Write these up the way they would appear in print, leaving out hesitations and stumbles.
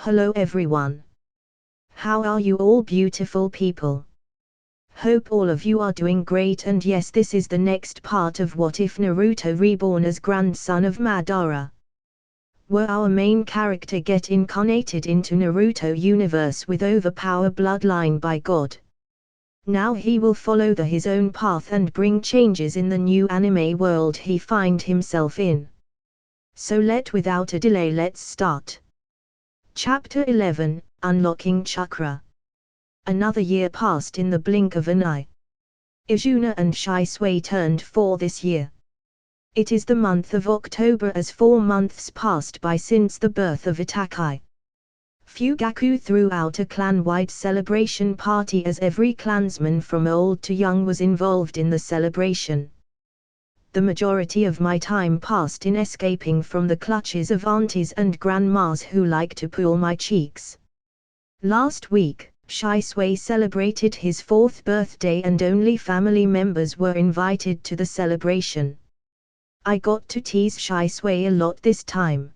Hello everyone. How are you all beautiful people? Hope all of you are doing great, and yes, this is the next part of What If Naruto reborn as grandson of Madara. Were our main character get incarnated into Naruto universe with overpower bloodline by God. Now he will follow his own path and bring changes in the new anime world he find himself in. So without a delay, let's start. Chapter 11, Unlocking Chakra. Another year passed in the blink of an eye. Izuna and Shisui turned 4 this year. It is the month of October, as 4 months passed by since the birth of Itachi. Fugaku threw out a clan-wide celebration party as every clansman from old to young was involved in the celebration. The majority of my time passed in escaping from the clutches of aunties and grandmas who like to pull my cheeks. Last week, Shisui celebrated his 4th birthday and only family members were invited to the celebration. I got to tease Shisui a lot this time.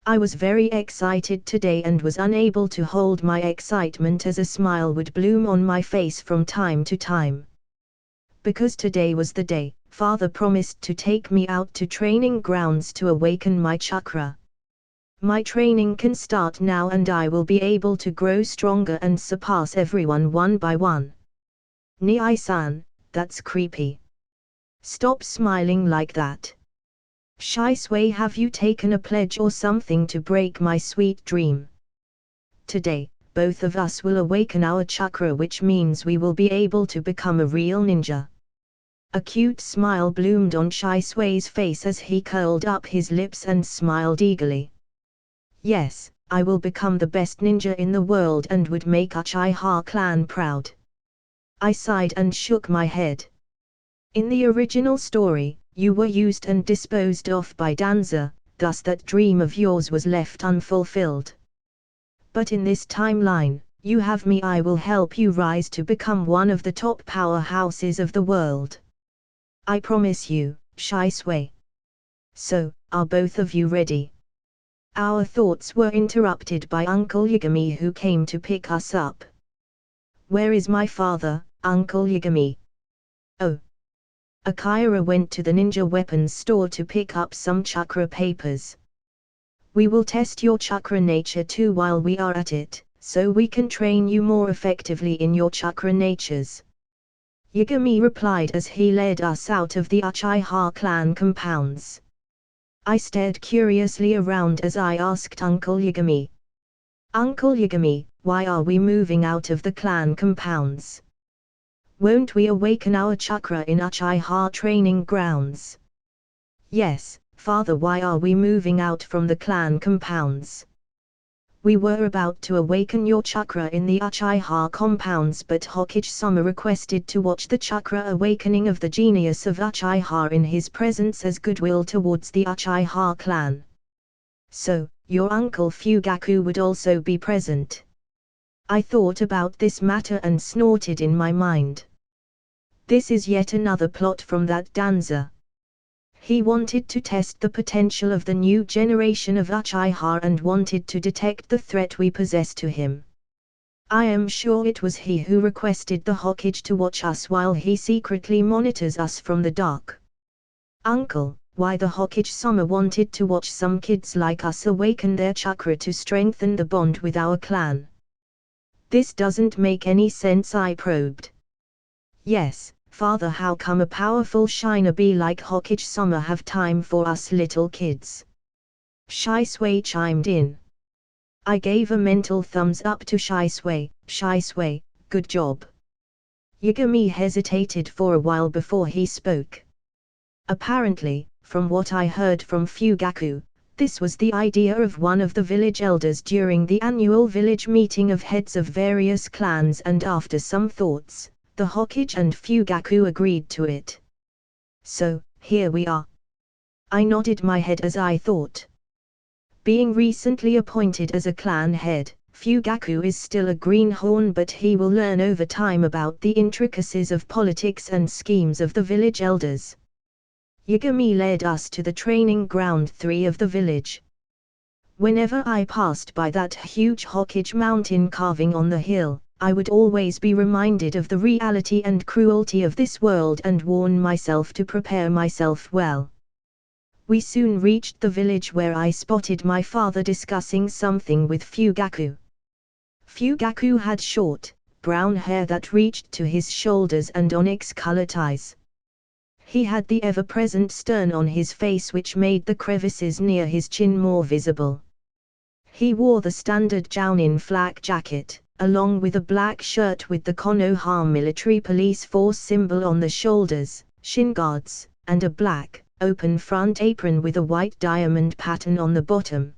I was very excited today and was unable to hold my excitement as a smile would bloom on my face from time to time. Because today was the day, Father promised to take me out to training grounds to awaken my chakra. My training can start now and I will be able to grow stronger and surpass everyone one by one. Nii-san, that's creepy. Stop smiling like that. Shisui, have you taken a pledge or something to break my sweet dream? Today, both of us will awaken our chakra, which means we will be able to become a real ninja. A cute smile bloomed on Shisui's face as he curled up his lips and smiled eagerly. Yes, I will become the best ninja in the world and would make Uchiha clan proud. I sighed and shook my head. In the original story, you were used and disposed of by Danza, thus that dream of yours was left unfulfilled. But in this timeline, you have me. I will help you rise to become one of the top powerhouses of the world. I promise you, Shisui. So, are both of you ready? Our thoughts were interrupted by Uncle Yagami, who came to pick us up. Where is my father, Uncle Yagami? Oh. Akira went to the ninja weapons store to pick up some chakra papers. We will test your chakra nature too while we are at it, so we can train you more effectively in your chakra natures. Yagami replied as he led us out of the Uchiha clan compounds. I stared curiously around as I asked Uncle Yagami. Uncle Yagami, why are we moving out of the clan compounds? Won't we awaken our chakra in Uchiha training grounds? Yes, Father, why are we moving out from the clan compounds? We were about to awaken your chakra in the Uchiha compounds, but Hokage-sama requested to watch the chakra awakening of the genius of Uchiha in his presence as goodwill towards the Uchiha clan. So, your uncle Fugaku would also be present. I thought about this matter and snorted in my mind. This is yet another plot from that Danza. He wanted to test the potential of the new generation of Uchiha and wanted to detect the threat we possess to him. I am sure it was he who requested the Hokage to watch us while he secretly monitors us from the dark. Uncle, why the Hokage-sama wanted to watch some kids like us awaken their chakra to strengthen the bond with our clan? This doesn't make any sense, I probed. Yes, Father, how come a powerful shinobi like Hokage-sama have time for us little kids? Shisui chimed in. I gave a mental thumbs up to Shisui. Shisui, good job. Yagami hesitated for a while before he spoke. Apparently, from what I heard from Fugaku, this was the idea of one of the village elders during the annual village meeting of heads of various clans, and after some thoughts, the Hokage and Fugaku agreed to it. So, here we are. I nodded my head as I thought. Being recently appointed as a clan head, Fugaku is still a greenhorn, but he will learn over time about the intricacies of politics and schemes of the village elders. Yagami led us to the training ground 3 of the village. Whenever I passed by that huge Hokage mountain carving on the hill, I would always be reminded of the reality and cruelty of this world and warn myself to prepare myself well. We soon reached the village where I spotted my father discussing something with Fugaku. Fugaku had short, brown hair that reached to his shoulders and onyx-colored eyes. He had the ever-present stern on his face which made the crevices near his chin more visible. He wore the standard Jounin flak jacket, along with a black shirt with the Konoha military police force symbol on the shoulders, shin guards, and a black, open front apron with a white diamond pattern on the bottom.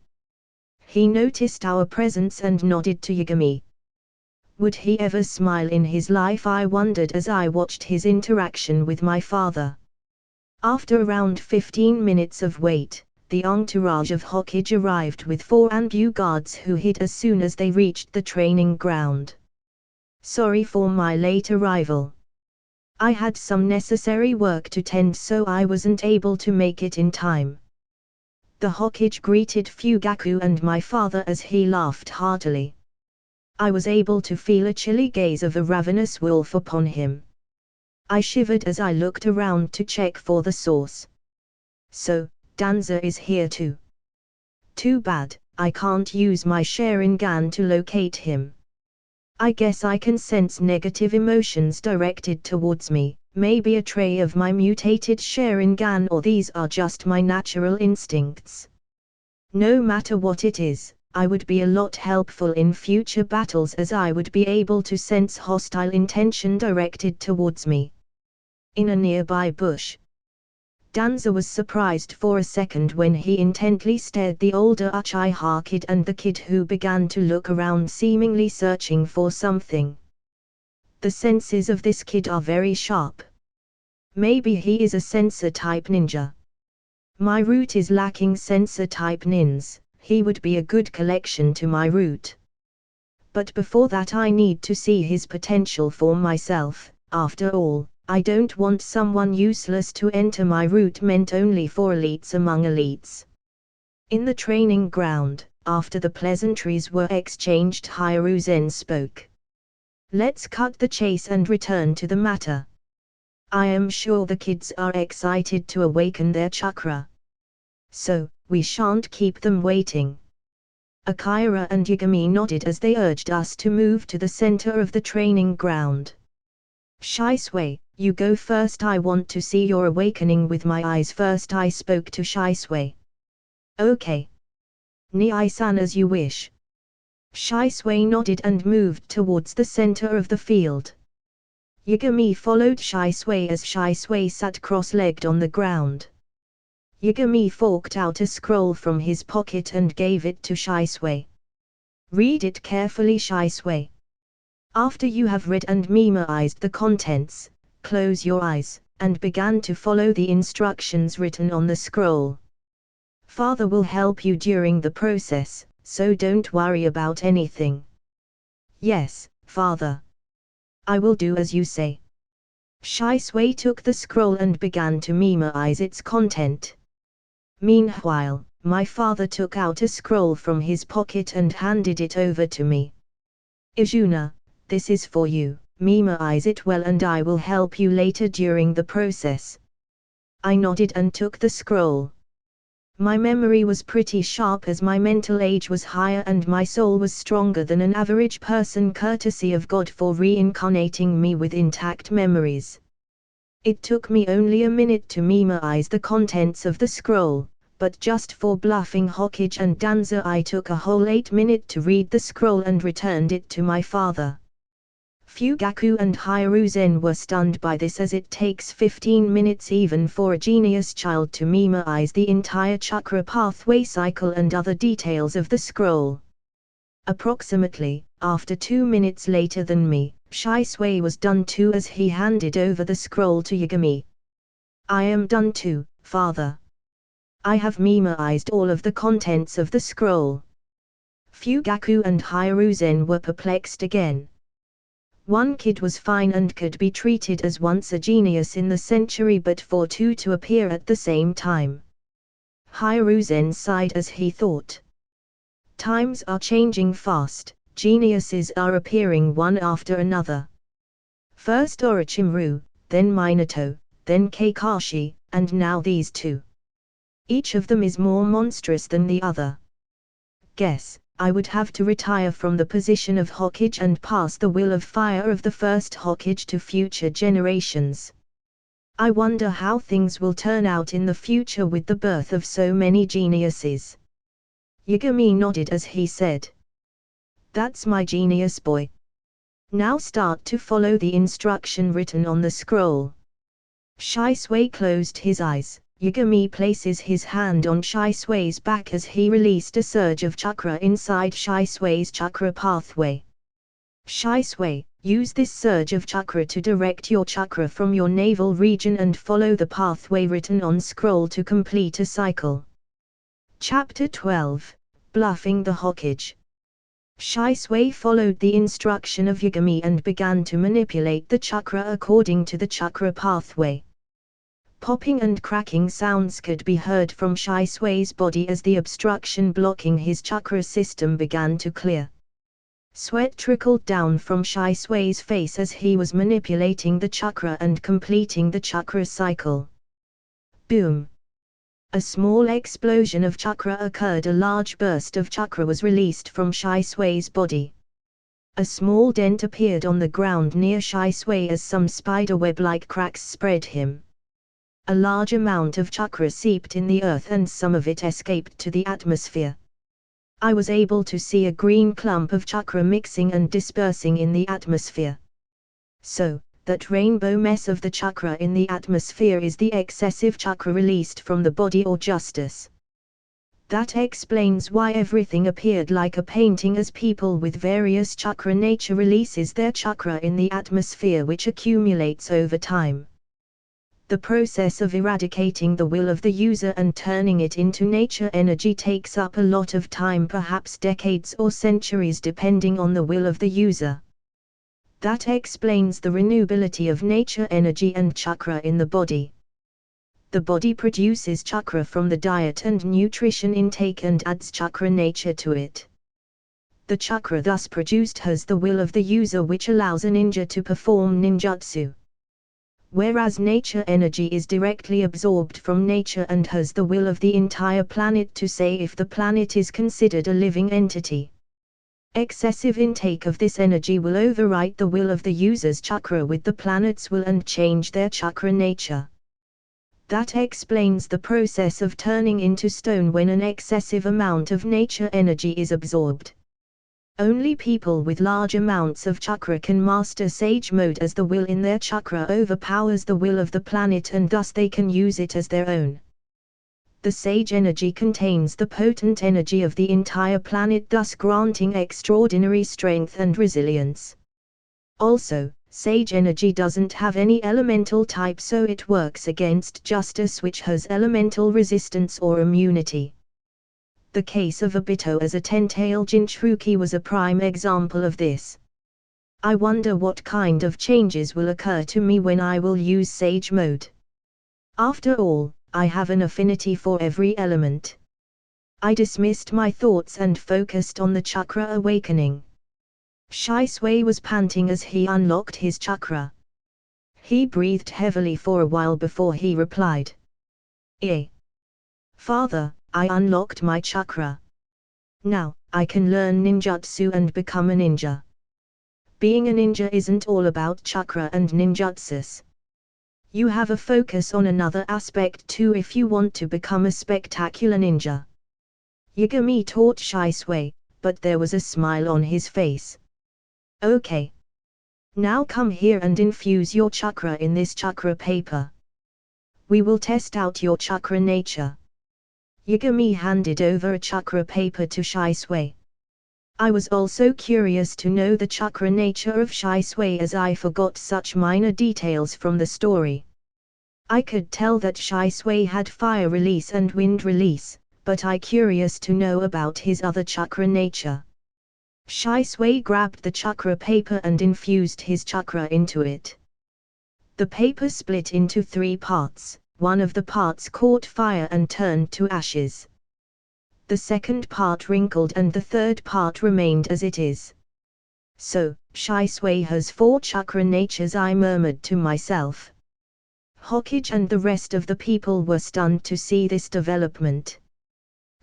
He noticed our presence and nodded to Yagami. Would he ever smile in his life, I wondered as I watched his interaction with my father. After around 15 minutes of wait, the entourage of Hokage arrived with 4 Anbu guards who hid as soon as they reached the training ground. Sorry for my late arrival. I had some necessary work to tend, so I wasn't able to make it in time. The Hokage greeted Fugaku and my father as he laughed heartily. I was able to feel a chilly gaze of a ravenous wolf upon him. I shivered as I looked around to check for the source. So, Danza is here too. Too bad, I can't use my Sharingan to locate him. I guess I can sense negative emotions directed towards me, maybe a trait of my mutated Sharingan, or these are just my natural instincts. No matter what it is, I would be a lot helpful in future battles as I would be able to sense hostile intention directed towards me. In a nearby bush, Danza was surprised for a second when he intently stared the older Uchiha kid and the kid who began to look around seemingly searching for something. The senses of this kid are very sharp. Maybe he is a sensor-type ninja. My route is lacking sensor-type nins, he would be a good collection to my route. But before that I need to see his potential for myself. After all, I don't want someone useless to enter my route meant only for elites among elites. In the training ground, after the pleasantries were exchanged, Hiruzen spoke. Let's cut the chase and return to the matter. I am sure the kids are excited to awaken their chakra. So, we shan't keep them waiting. Akira and Yagami nodded as they urged us to move to the center of the training ground. Shisui, you go first. I want to see your awakening with my eyes first, I spoke to Shisui. Okay. Nii-san, as you wish. Shisui nodded and moved towards the center of the field. Yagami followed Shisui as Shisui sat cross-legged on the ground. Yagami forked out a scroll from his pocket and gave it to Shisui. Read it carefully, Shisui. After you have read and memorized the contents, close your eyes, and began to follow the instructions written on the scroll. Father will help you during the process, so don't worry about anything. Yes, Father. I will do as you say. Shisui took the scroll and began to memorize its content. Meanwhile, my father took out a scroll from his pocket and handed it over to me. Izuna, this is for you, memorize it well and I will help you later during the process. I nodded and took the scroll. My memory was pretty sharp as my mental age was higher and my soul was stronger than an average person, courtesy of God for reincarnating me with intact memories. It took me only a minute to memorize the contents of the scroll, but just for bluffing Hokage and Danza I took a whole 8 minutes to read the scroll and returned it to my father. Fugaku and Hiruzen were stunned by this, as it takes 15 minutes even for a genius child to memorize the entire chakra pathway cycle and other details of the scroll. Approximately, after 2 minutes later than me, Shisui was done too as he handed over the scroll to Yagami. I am done too, Father. I have memorized all of the contents of the scroll. Fugaku and Hiruzen were perplexed again. One kid was fine and could be treated as once a genius in the century, but for two to appear at the same time. Hiruzen sighed as he thought. Times are changing fast, geniuses are appearing one after another. First Orochimaru, then Minato, then Kakashi, and now these two. Each of them is more monstrous than the other. Guess, I would have to retire from the position of Hokage and pass the will of fire of the first Hokage to future generations. I wonder how things will turn out in the future with the birth of so many geniuses. Yagami nodded as he said, "That's my genius boy. Now start to follow the instruction written on the scroll." Shisui closed his eyes. Yagami places his hand on Shisui's back as he released a surge of chakra inside Shisui's chakra pathway. Shisui, use this surge of chakra to direct your chakra from your navel region and follow the pathway written on scroll to complete a cycle. Chapter 12, Bluffing the Hokage. Shisui followed the instruction of Yagami and began to manipulate the chakra according to the chakra pathway. Popping and cracking sounds could be heard from Shisui's body as the obstruction blocking his chakra system began to clear. Sweat trickled down from Shisui's face as he was manipulating the chakra and completing the chakra cycle. Boom! A small explosion of chakra occurred. A large burst of chakra was released from Shisui's body. A small dent appeared on the ground near Shisui as some spiderweb-like cracks spread him. A large amount of chakra seeped in the earth and some of it escaped to the atmosphere. I was able to see a green clump of chakra mixing and dispersing in the atmosphere. So, that rainbow mess of the chakra in the atmosphere is the excessive chakra released from the body or justice. That explains why everything appeared like a painting as people with various chakra nature releases their chakra in the atmosphere which accumulates over time. The process of eradicating the will of the user and turning it into nature energy takes up a lot of time, perhaps decades or centuries depending on the will of the user. That explains the renewability of nature energy and chakra in the body. The body produces chakra from the diet and nutrition intake and adds chakra nature to it. The chakra thus produced has the will of the user, which allows a ninja to perform ninjutsu. Whereas nature energy is directly absorbed from nature and has the will of the entire planet to say if the planet is considered a living entity. Excessive intake of this energy will overwrite the will of the user's chakra with the planet's will and change their chakra nature. That explains the process of turning into stone when an excessive amount of nature energy is absorbed. Only people with large amounts of chakra can master Sage Mode, as the will in their chakra overpowers the will of the planet and thus they can use it as their own. The Sage energy contains the potent energy of the entire planet, thus granting extraordinary strength and resilience. Also, Sage energy doesn't have any elemental type, so it works against justice, which has elemental resistance or immunity. The case of Obito as a ten-tail Jinchuriki was a prime example of this. I wonder what kind of changes will occur to me when I will use Sage Mode. After all, I have an affinity for every element. I dismissed my thoughts and focused on the chakra awakening. Shisui was panting as he unlocked his chakra. He breathed heavily for a while before he replied. Father, I unlocked my chakra. Now, I can learn ninjutsu and become a ninja. Being a ninja isn't all about chakra and ninjutsus. You have a focus on another aspect too if you want to become a spectacular ninja. Yagami taught Shisui, but there was a smile on his face. Okay. Now come here and infuse your chakra in this chakra paper. We will test out your chakra nature. Yagami handed over a chakra paper to Shisui. I was also curious to know the chakra nature of Shisui, as I forgot such minor details from the story. I could tell that Shisui had fire release and wind release, but I curious to know about his other chakra nature. Shisui grabbed the chakra paper and infused his chakra into it. The paper split into 3 parts. One of the parts caught fire and turned to ashes. The second part wrinkled and the third part remained as it is. So, Shisui has 4 chakra natures, I murmured to myself. Hokage and the rest of the people were stunned to see this development.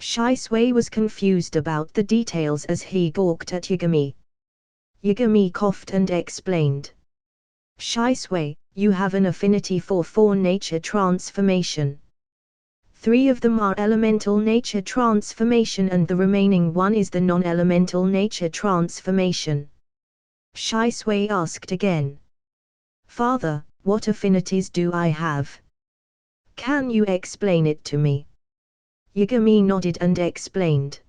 Shisui was confused about the details as he gawked at Yagami. Yagami coughed and explained. Shisui, you have an affinity for 4 nature transformation. 3 of them are elemental nature transformation and the remaining 1 is the non-elemental nature transformation. Shisui asked again. Father, what affinities do I have? Can you explain it to me? Yagami nodded and explained.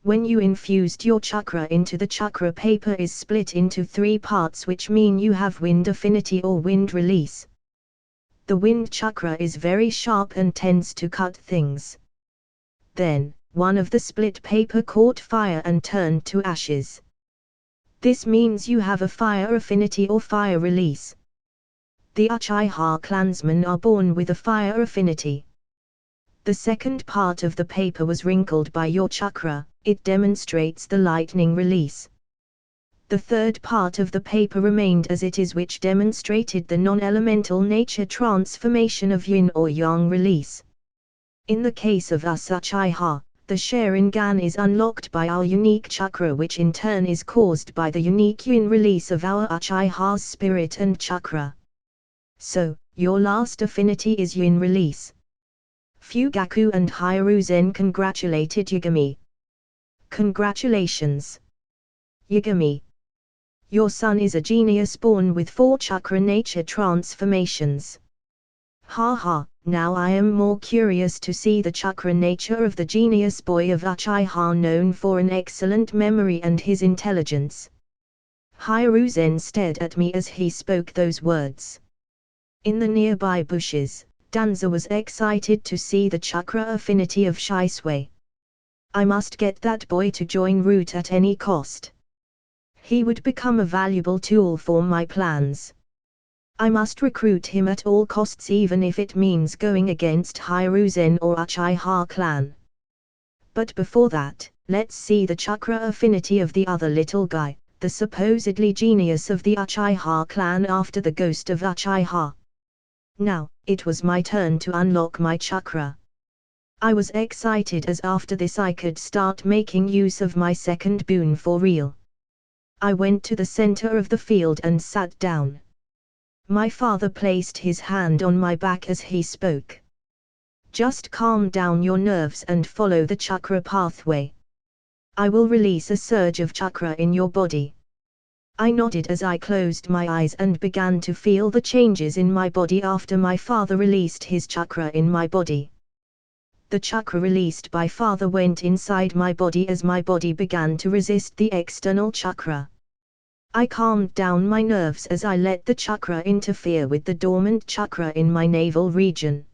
When you infused your chakra into the chakra paper is split into 3 parts, which mean you have wind affinity or wind release. The wind chakra is very sharp and tends to cut things. Then, one of the split paper caught fire and turned to ashes. This means you have a fire affinity or fire release. The Uchiha clansmen are born with a fire affinity. The second part of the paper was wrinkled by your chakra, it demonstrates the lightning release. The third part of the paper remained as it is, which demonstrated the non-elemental nature transformation of yin or yang release. In the case of us Uchiha, the Sharingan is unlocked by our unique chakra, which in turn is caused by the unique yin release of our Uchiha's spirit and chakra. So, your last affinity is yin release. Fugaku and Hiruzen congratulated Yagami. Congratulations, Yagami. Your son is a genius born with 4 chakra nature transformations. Ha, now I am more curious to see the chakra nature of the genius boy of Uchiha, known for an excellent memory and his intelligence. Hiruzen stared at me as he spoke those words. In the nearby bushes, Danza was excited to see the chakra affinity of Shisui. I must get that boy to join Root at any cost. He would become a valuable tool for my plans. I must recruit him at all costs, even if it means going against Hiruzen or Uchiha clan. But before that, let's see the chakra affinity of the other little guy, the supposedly genius of the Uchiha clan after the ghost of Uchiha. Now, it was my turn to unlock my chakra. I was excited as after this I could start making use of my second boon for real. I went to the center of the field and sat down. My father placed his hand on my back as he spoke. Just calm down your nerves and follow the chakra pathway. I will release a surge of chakra in your body. I nodded as I closed my eyes and began to feel the changes in my body after my father released his chakra in my body. The chakra released by father went inside my body as my body began to resist the external chakra. I calmed down my nerves as I let the chakra interfere with the dormant chakra in my navel region.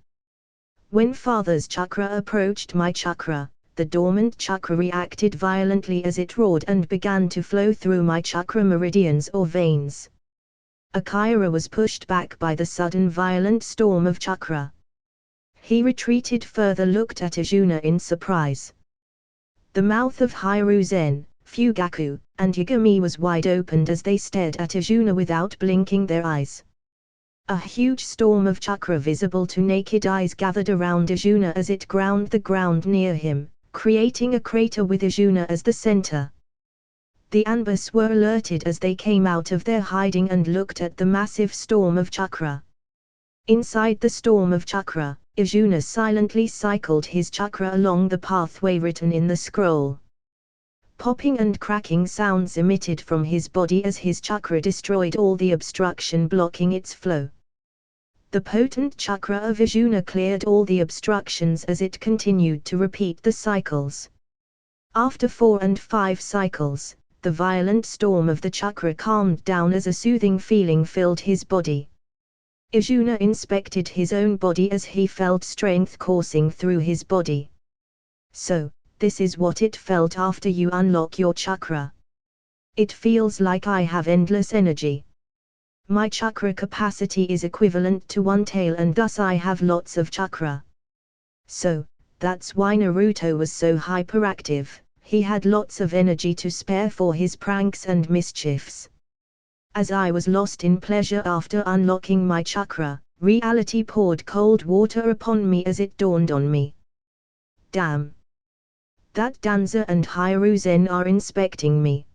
When father's chakra approached my chakra, the dormant chakra reacted violently as it roared and began to flow through my chakra meridians or veins. Akira was pushed back by the sudden violent storm of chakra. He retreated further, looked at Izuna in surprise. The mouth of Hiruzen, Fugaku, and Yagami was wide opened as they stared at Izuna without blinking their eyes. A huge storm of chakra visible to naked eyes gathered around Izuna as it ground the ground near him, creating a crater with Izuna as the center. The Anbus were alerted as they came out of their hiding and looked at the massive storm of chakra. Inside the storm of chakra, Izuna silently cycled his chakra along the pathway written in the scroll. Popping and cracking sounds emitted from his body as his chakra destroyed all the obstruction blocking its flow. The potent chakra of Izuna cleared all the obstructions as it continued to repeat the cycles. After 4 and 5 cycles, the violent storm of the chakra calmed down as a soothing feeling filled his body. Izuna inspected his own body as he felt strength coursing through his body. So, this is what it felt after you unlock your chakra. It feels like I have endless energy. My chakra capacity is equivalent to 1 tail and thus I have lots of chakra. So, that's why Naruto was so hyperactive. He had lots of energy to spare for his pranks and mischiefs. As I was lost in pleasure after unlocking my chakra, reality poured cold water upon me as it dawned on me. Damn. That Danza and Hiruzen are inspecting me.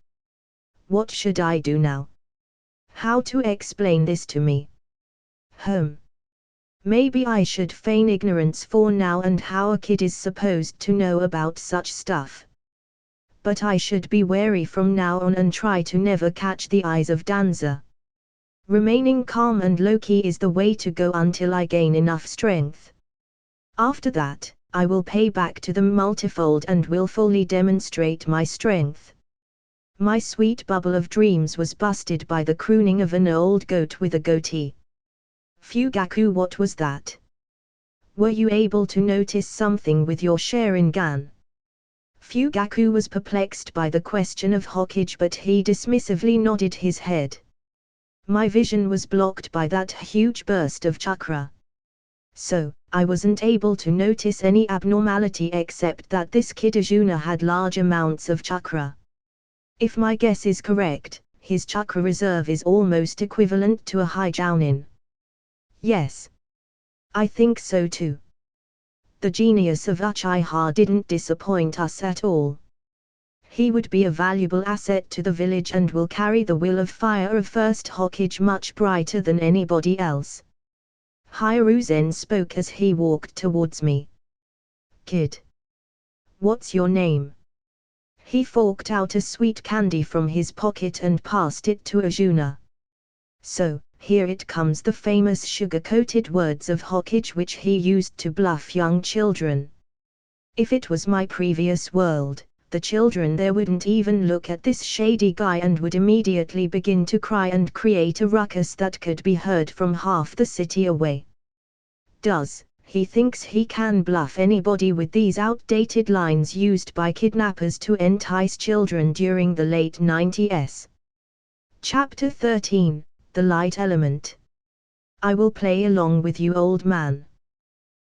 What should I do now? How to explain this to me? Maybe I should feign ignorance for now and how a kid is supposed to know about such stuff. But I should be wary from now on and try to never catch the eyes of Danza. Remaining calm and low-key is the way to go until I gain enough strength. After that, I will pay back to them multifold and will fully demonstrate my strength. My sweet bubble of dreams was busted by the crooning of an old goat with a goatee. Fugaku, what was that? Were you able to notice something with your Sharingan? Fugaku was perplexed by the question of Hokage, but he dismissively nodded his head. My vision was blocked by that huge burst of chakra. So, I wasn't able to notice any abnormality except that this kid Izuna had large amounts of chakra. If my guess is correct, his chakra reserve is almost equivalent to a high Jounin. Yes. I think so too. The genius of Uchiha didn't disappoint us at all. He would be a valuable asset to the village and will carry the will of fire of First Hokage much brighter than anybody else. Hiruzen spoke as he walked towards me. Kid. What's your name? He forked out a sweet candy from his pocket and passed it to Izuna. So, here it comes, the famous sugar-coated words of Hokage which he used to bluff young children. If it was my previous world, the children there wouldn't even look at this shady guy and would immediately begin to cry and create a ruckus that could be heard from half the city away. He thinks he can bluff anybody with these outdated lines used by kidnappers to entice children during the late 90s. Chapter 13, The Light Element. I will play along with you, old man.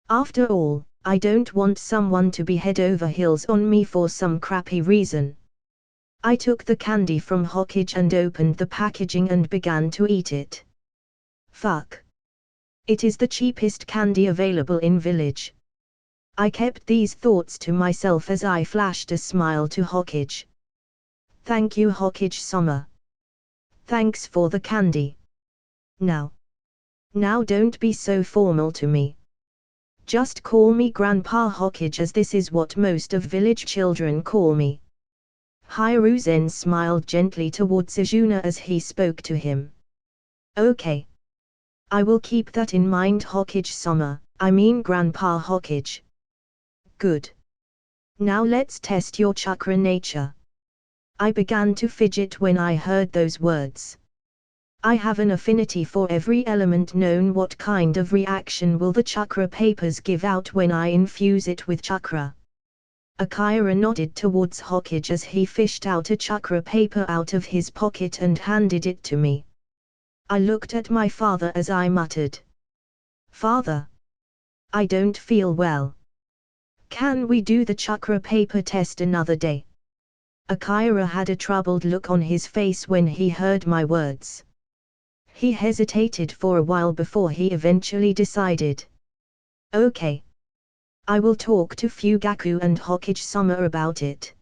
After all, I don't want someone to be head over heels on me for some crappy reason. I took the candy from Hokage and opened the packaging and began to eat it. Fuck. It is the cheapest candy available in village. I kept these thoughts to myself as I flashed a smile to Hokage. Thank you, Hokage-sama. Thanks for the candy. Now don't be so formal to me. Just call me Grandpa Hokage, as this is what most of village children call me. Hiruzen smiled gently towards Izuna as he spoke to him. Okay. I will keep that in mind, Hokage-sama, I mean Grandpa Hokage. Good. Now let's test your chakra nature. I began to fidget when I heard those words. I have an affinity for every element known. What kind of reaction will the chakra papers give out when I infuse it with chakra? Akira nodded towards Hokage as he fished out a chakra paper out of his pocket and handed it to me. I looked at my father as I muttered. Father. I don't feel well. Can we do the chakra paper test another day? Akira had a troubled look on his face when he heard my words. He hesitated for a while before he eventually decided. Okay. I will talk to Fugaku and Hokage-sama about it.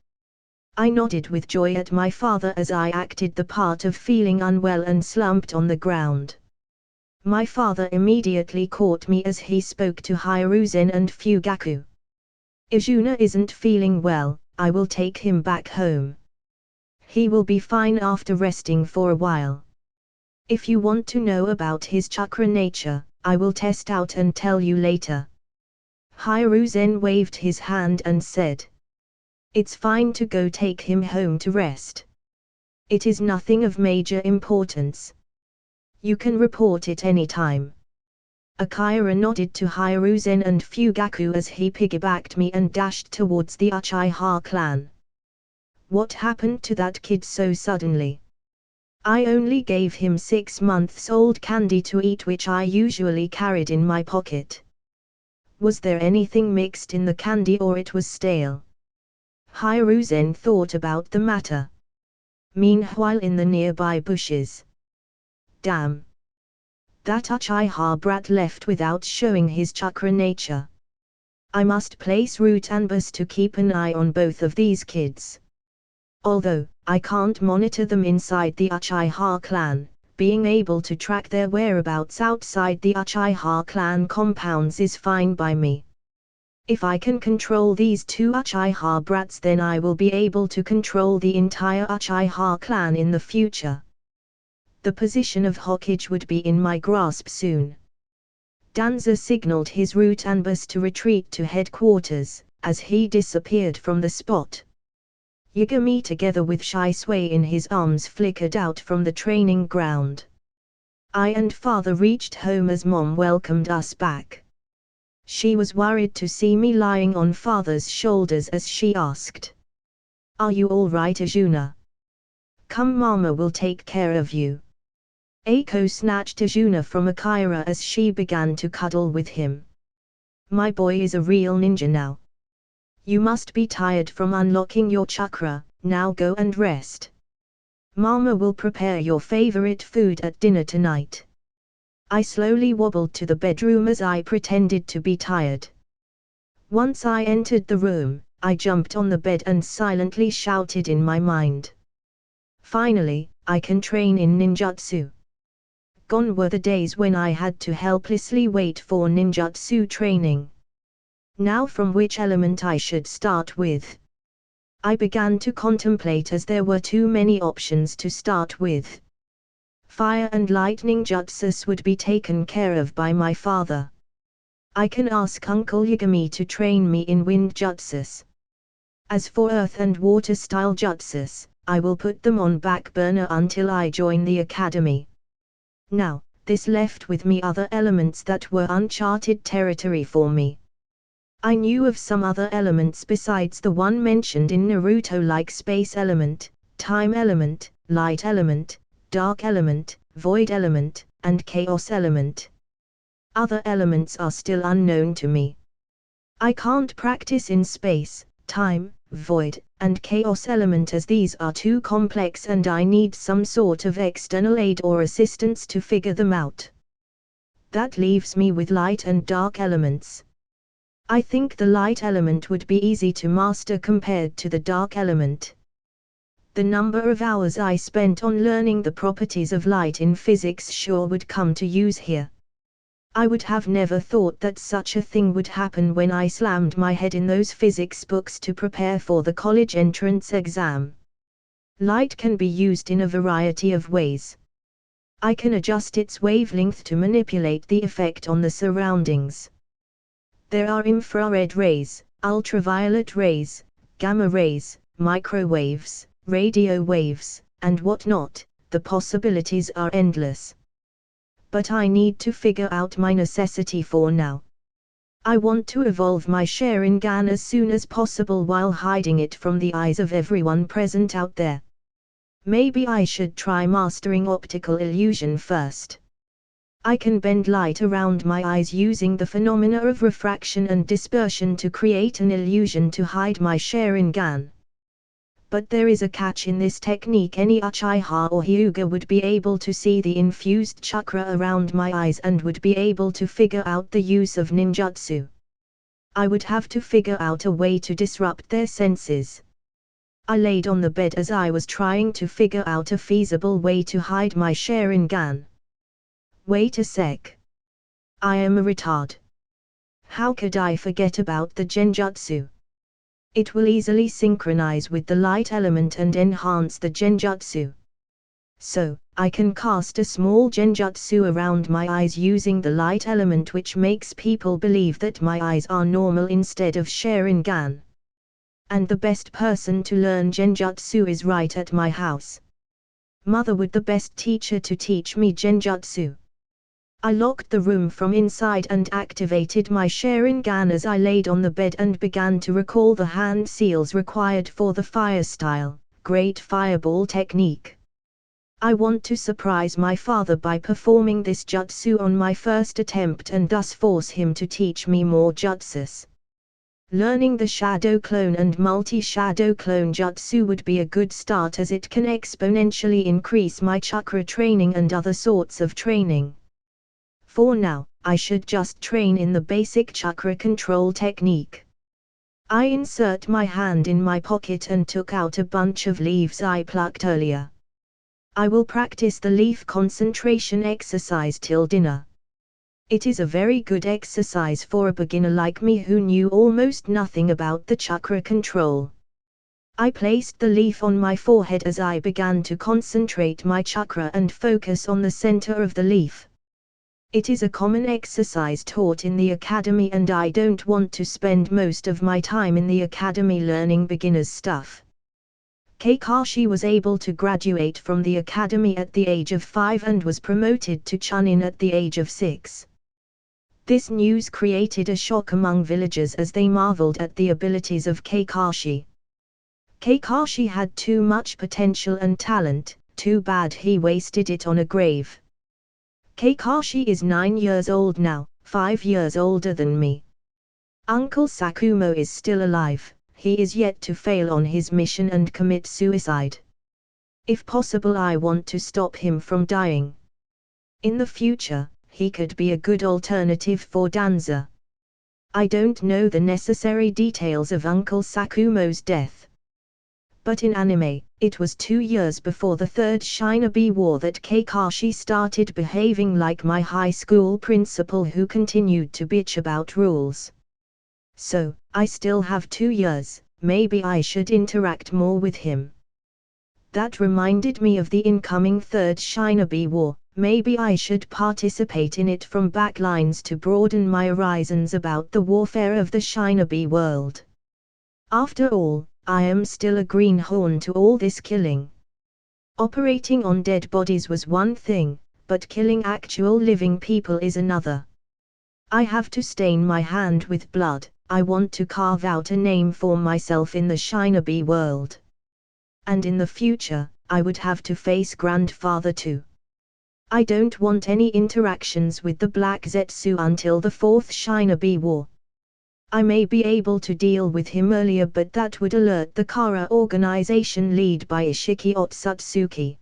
I nodded with joy at my father as I acted the part of feeling unwell and slumped on the ground. My father immediately caught me as he spoke to Hiruzen and Fugaku. Izuna isn't feeling well, I will take him back home. He will be fine after resting for a while. If you want to know about his chakra nature, I will test out and tell you later. Hiruzen waved his hand and said. It's fine to go take him home to rest. It is nothing of major importance. You can report it anytime. Akira nodded to Hiruzen and Fugaku as he piggybacked me and dashed towards the Uchiha clan. What happened to that kid so suddenly? I only gave him 6 months old candy to eat, which I usually carried in my pocket. Was there anything mixed in the candy or it was stale? Hiruzen thought about the matter. Meanwhile in the nearby bushes. Damn! That Uchiha brat left without showing his chakra nature. I must place root and bus to keep an eye on both of these kids. Although I can't monitor them inside the Uchiha clan, being able to track their whereabouts outside the Uchiha clan compounds is fine by me. If I can control these two Uchiha brats, then I will be able to control the entire Uchiha clan in the future. The position of Hokage would be in my grasp soon. Danza signaled his root and bus to retreat to headquarters, as he disappeared from the spot. Yagami together with Shisui in his arms flickered out from the training ground. I and father reached home as mom welcomed us back. She was worried to see me lying on father's shoulders as she asked, "Are you all right, Ajuna? Come, mama will take care of you." Aiko snatched Ajuna from Akira as she began to cuddle with him. "My boy is a real ninja now. You must be tired from unlocking your chakra, now go and rest. Mama will prepare your favorite food at dinner tonight." I slowly wobbled to the bedroom as I pretended to be tired. Once I entered the room, I jumped on the bed and silently shouted in my mind, "Finally, I can train in ninjutsu." Gone were the days when I had to helplessly wait for ninjutsu training. Now from which element I should start with? I began to contemplate as there were too many options to start with. Fire and lightning jutsus would be taken care of by my father. I can ask Uncle Yagami to train me in wind jutsus. As for earth and water style jutsus, I will put them on back burner until I join the academy. Now, this left with me other elements that were uncharted territory for me. I knew of some other elements besides the one mentioned in Naruto, like space element, time element, light element, dark element, void element, and chaos element. Other elements are still unknown to me. I can't practice in space, time, void, and chaos element as these are too complex and I need some sort of external aid or assistance to figure them out. That leaves me with light and dark elements. I think the light element would be easy to master compared to the dark element. The number of hours I spent on learning the properties of light in physics sure would come to use here. I would have never thought that such a thing would happen when I slammed my head in those physics books to prepare for the college entrance exam. Light can be used in a variety of ways. I can adjust its wavelength to manipulate the effect on the surroundings. There are infrared rays, ultraviolet rays, gamma rays, microwaves, radio waves, and whatnot. The possibilities are endless. But I need to figure out my necessity for now. I want to evolve my Sharingan as soon as possible while hiding it from the eyes of everyone present out there. Maybe I should try mastering optical illusion first. I can bend light around my eyes using the phenomena of refraction and dispersion to create an illusion to hide my Sharingan. But there is a catch in this technique. Any Uchiha or Hyuga would be able to see the infused chakra around my eyes and would be able to figure out the use of ninjutsu. I would have to figure out a way to disrupt their senses. I laid on the bed as I was trying to figure out a feasible way to hide my Sharingan. Wait a sec. I am a retard. How could I forget about the genjutsu? It will easily synchronize with the light element and enhance the genjutsu. So, I can cast a small genjutsu around my eyes using the light element, which makes people believe that my eyes are normal instead of Sharingan. And the best person to learn genjutsu is right at my house. Mother would be the best teacher to teach me genjutsu. I locked the room from inside and activated my Sharingan as I laid on the bed and began to recall the hand seals required for the fire style, Great Fireball technique. I want to surprise my father by performing this jutsu on my first attempt and thus force him to teach me more jutsus. Learning the Shadow Clone and Multi-Shadow Clone jutsu would be a good start as it can exponentially increase my chakra training and other sorts of training. For now, I should just train in the basic chakra control technique. I insert my hand in my pocket and took out a bunch of leaves I plucked earlier. I will practice the leaf concentration exercise till dinner. It is a very good exercise for a beginner like me who knew almost nothing about the chakra control. I placed the leaf on my forehead as I began to concentrate my chakra and focus on the center of the leaf. It is a common exercise taught in the academy and I don't want to spend most of my time in the academy learning beginner's stuff. Kakashi was able to graduate from the academy at the age of 5 and was promoted to Chunin at the age of 6. This news created a shock among villagers as they marveled at the abilities of Kakashi. Kakashi had too much potential and talent, too bad he wasted it on a grave. Kakashi is 9 years old now, 5 years older than me. Uncle Sakumo is still alive, he is yet to fail on his mission and commit suicide. If possible, I want to stop him from dying. In the future, he could be a good alternative for Danza. I don't know the necessary details of Uncle Sakumo's death. But in anime, it was 2 years before the third Shinobi War that Kakashi started behaving like my high school principal who continued to bitch about rules. So, I still have 2 years, maybe I should interact more with him. That reminded me of the incoming third Shinobi War. Maybe I should participate in it from backlines to broaden my horizons about the warfare of the Shinobi world. After all, I am still a greenhorn to all this killing. Operating on dead bodies was one thing, but killing actual living people is another. I have to stain my hand with blood, I want to carve out a name for myself in the Shinobi world. And in the future, I would have to face Grandfather too. I don't want any interactions with the Black Zetsu until the fourth Shinobi War. I may be able to deal with him earlier, but that would alert the Kara organization led by Ishiki Otsutsuki.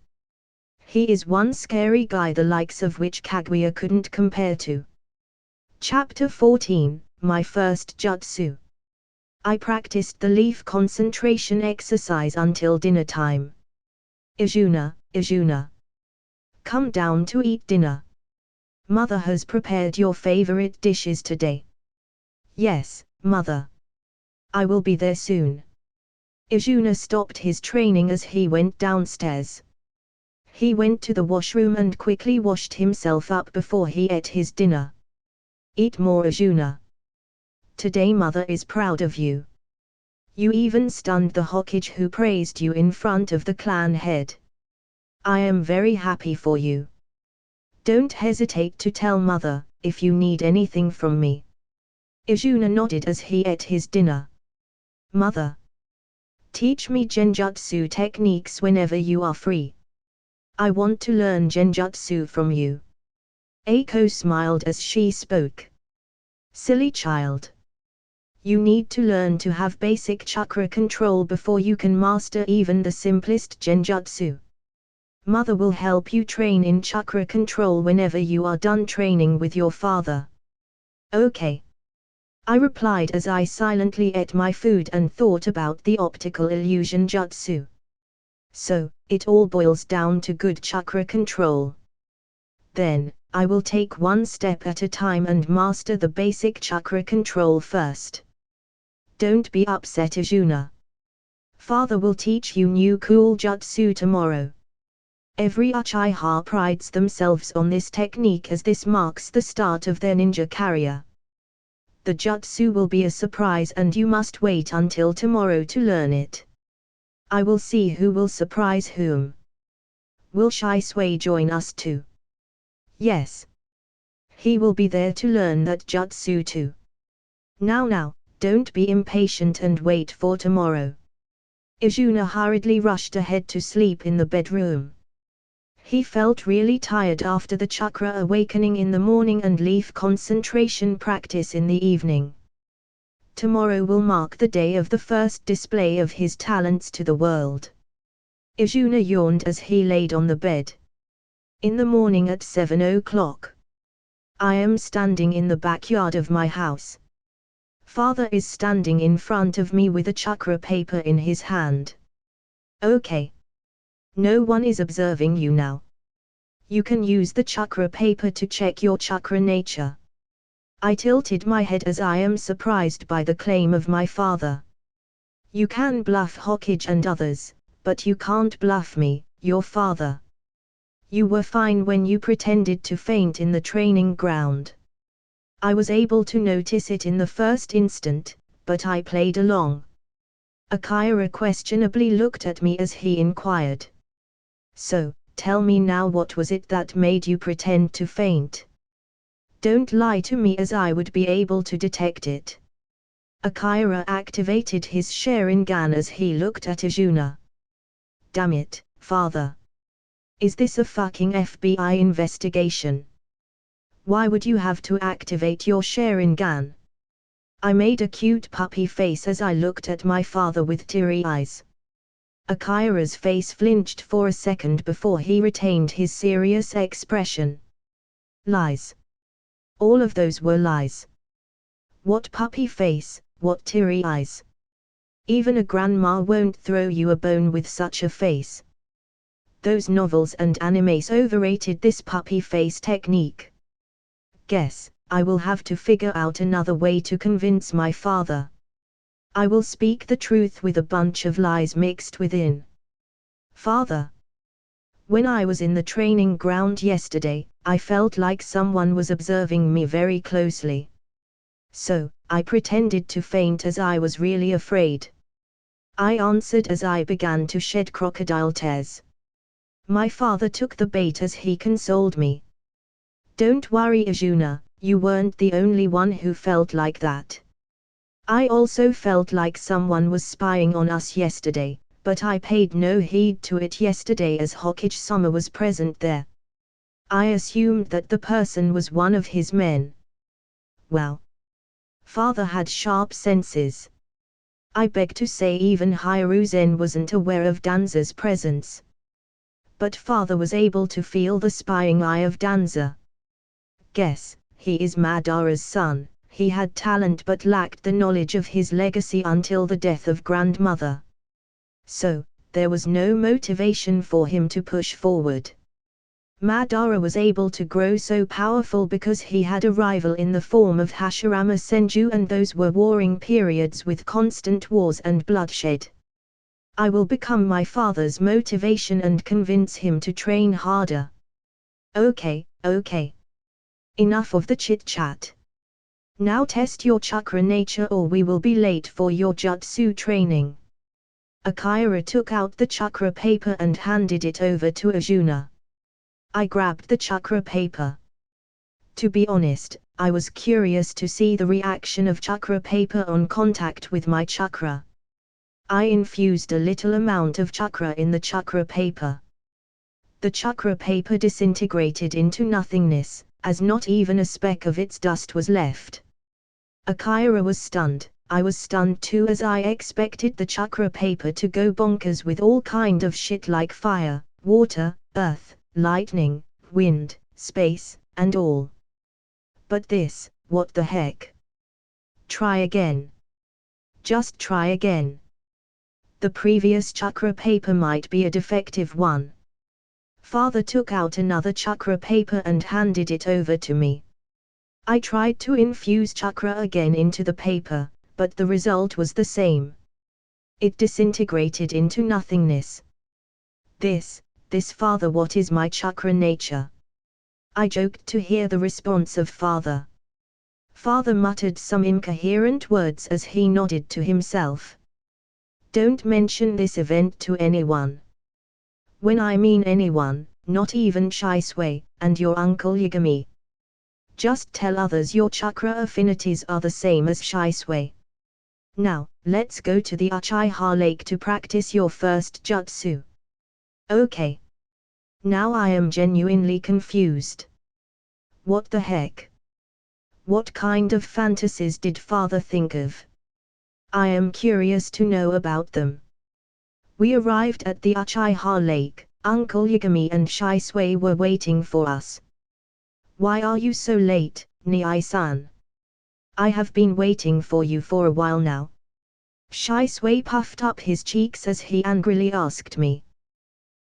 He is one scary guy the likes of which Kaguya couldn't compare to. Chapter 14, My First Jutsu. I practiced the leaf concentration exercise until dinner time. Izuna. Come down to eat dinner. Mother has prepared your favorite dishes today. Yes, Mother. I will be there soon. Izuna stopped his training as he went downstairs. He went to the washroom and quickly washed himself up before he ate his dinner. Eat more, Izuna. Today Mother is proud of you. You even stunned the Hokage who praised you in front of the clan head. I am very happy for you. Don't hesitate to tell Mother, if you need anything from me. Izuna nodded as he ate his dinner. Mother. Teach me genjutsu techniques whenever you are free. I want to learn genjutsu from you. Eiko smiled as she spoke. Silly child. You need to learn to have basic chakra control before you can master even the simplest genjutsu. Mother will help you train in chakra control whenever you are done training with your father. Okay. I replied as I silently ate my food and thought about the optical illusion jutsu. So, it all boils down to good chakra control. Then, I will take one step at a time and master the basic chakra control first. Don't be upset, Izuna. Father will teach you new cool jutsu tomorrow. Every Uchiha prides themselves on this technique as this marks the start of their ninja career. The jutsu will be a surprise and you must wait until tomorrow to learn it. I will see who will surprise whom. Will Shisui join us too? Yes. He will be there to learn that jutsu too. Now, don't be impatient and wait for tomorrow. Izuna hurriedly rushed ahead to sleep in the bedroom. He felt really tired after the chakra awakening in the morning and leaf concentration practice in the evening. Tomorrow will mark the day of the first display of his talents to the world. Arjuna yawned as he laid on the bed. In the morning at 7 o'clock. I am standing in the backyard of my house. Father is standing in front of me with a chakra paper in his hand. Okay. No one is observing you now. You can use the chakra paper to check your chakra nature. I tilted my head as I am surprised by the claim of my father. You can bluff Hokage and others, but you can't bluff me, your father. You were fine when you pretended to faint in the training ground. I was able to notice it in the first instant, but I played along. Akira questionably looked at me as he inquired. So, tell me now, what was it that made you pretend to faint? Don't lie to me, as I would be able to detect it. Akira activated his Sharingan as he looked at Arjuna. Damn it, father. Is this a fucking FBI investigation? Why would you have to activate your Sharingan? I made a cute puppy face as I looked at my father with teary eyes. Akira's face flinched for a second before he retained his serious expression. Lies. All of those were lies. What puppy face, what teary eyes. Even a grandma won't throw you a bone with such a face. Those novels and animes overrated this puppy face technique. Guess, I will have to figure out another way to convince my father. I will speak the truth with a bunch of lies mixed within. Father. When I was in the training ground yesterday, I felt like someone was observing me very closely. So, I pretended to faint as I was really afraid. I answered as I began to shed crocodile tears. My father took the bait as he consoled me. Don't worry, Arjuna, you weren't the only one who felt like that. I also felt like someone was spying on us yesterday, but I paid no heed to it yesterday as Hokage-sama was present there. I assumed that the person was one of his men. Well. Father had sharp senses. I beg to say even Hiruzen wasn't aware of Danza's presence. But father was able to feel the spying eye of Danza. Guess, he is Madara's son. He had talent but lacked the knowledge of his legacy until the death of grandmother. So, there was no motivation for him to push forward. Madara was able to grow so powerful because he had a rival in the form of Hashirama Senju, and those were warring periods with constant wars and bloodshed. I will become my father's motivation and convince him to train harder. Okay. Enough of the chit-chat. Now test your chakra nature or we will be late for your jutsu training. Akira took out the chakra paper and handed it over to Arjuna. I grabbed the chakra paper. To be honest, I was curious to see the reaction of chakra paper on contact with my chakra. I infused a little amount of chakra in the chakra paper. The chakra paper disintegrated into nothingness, as not even a speck of its dust was left. Akira was stunned. I was stunned too, as I expected the chakra paper to go bonkers with all kind of shit like fire, water, earth, lightning, wind, space, and all. But this, what the heck? Try again. Just try again. The previous chakra paper might be a defective one. Father took out another chakra paper and handed it over to me. I tried to infuse chakra again into the paper, but the result was the same. It disintegrated into nothingness. This father, what is my chakra nature? I joked to hear the response of father. Father muttered some incoherent words as he nodded to himself. Don't mention this event to anyone. When I mean anyone, not even Shisui, and your uncle Yagami. Just tell others your chakra affinities are the same as Shisui. Now, let's go to the Uchiha Lake to practice your first jutsu. Okay. Now I am genuinely confused. What the heck? What kind of fantasies did father think of? I am curious to know about them. We arrived at the Uchiha Lake. Uncle Yagami and Shisui were waiting for us. Why are you so late, Nii-san? I have been waiting for you for a while now. Shisui puffed up his cheeks as he angrily asked me.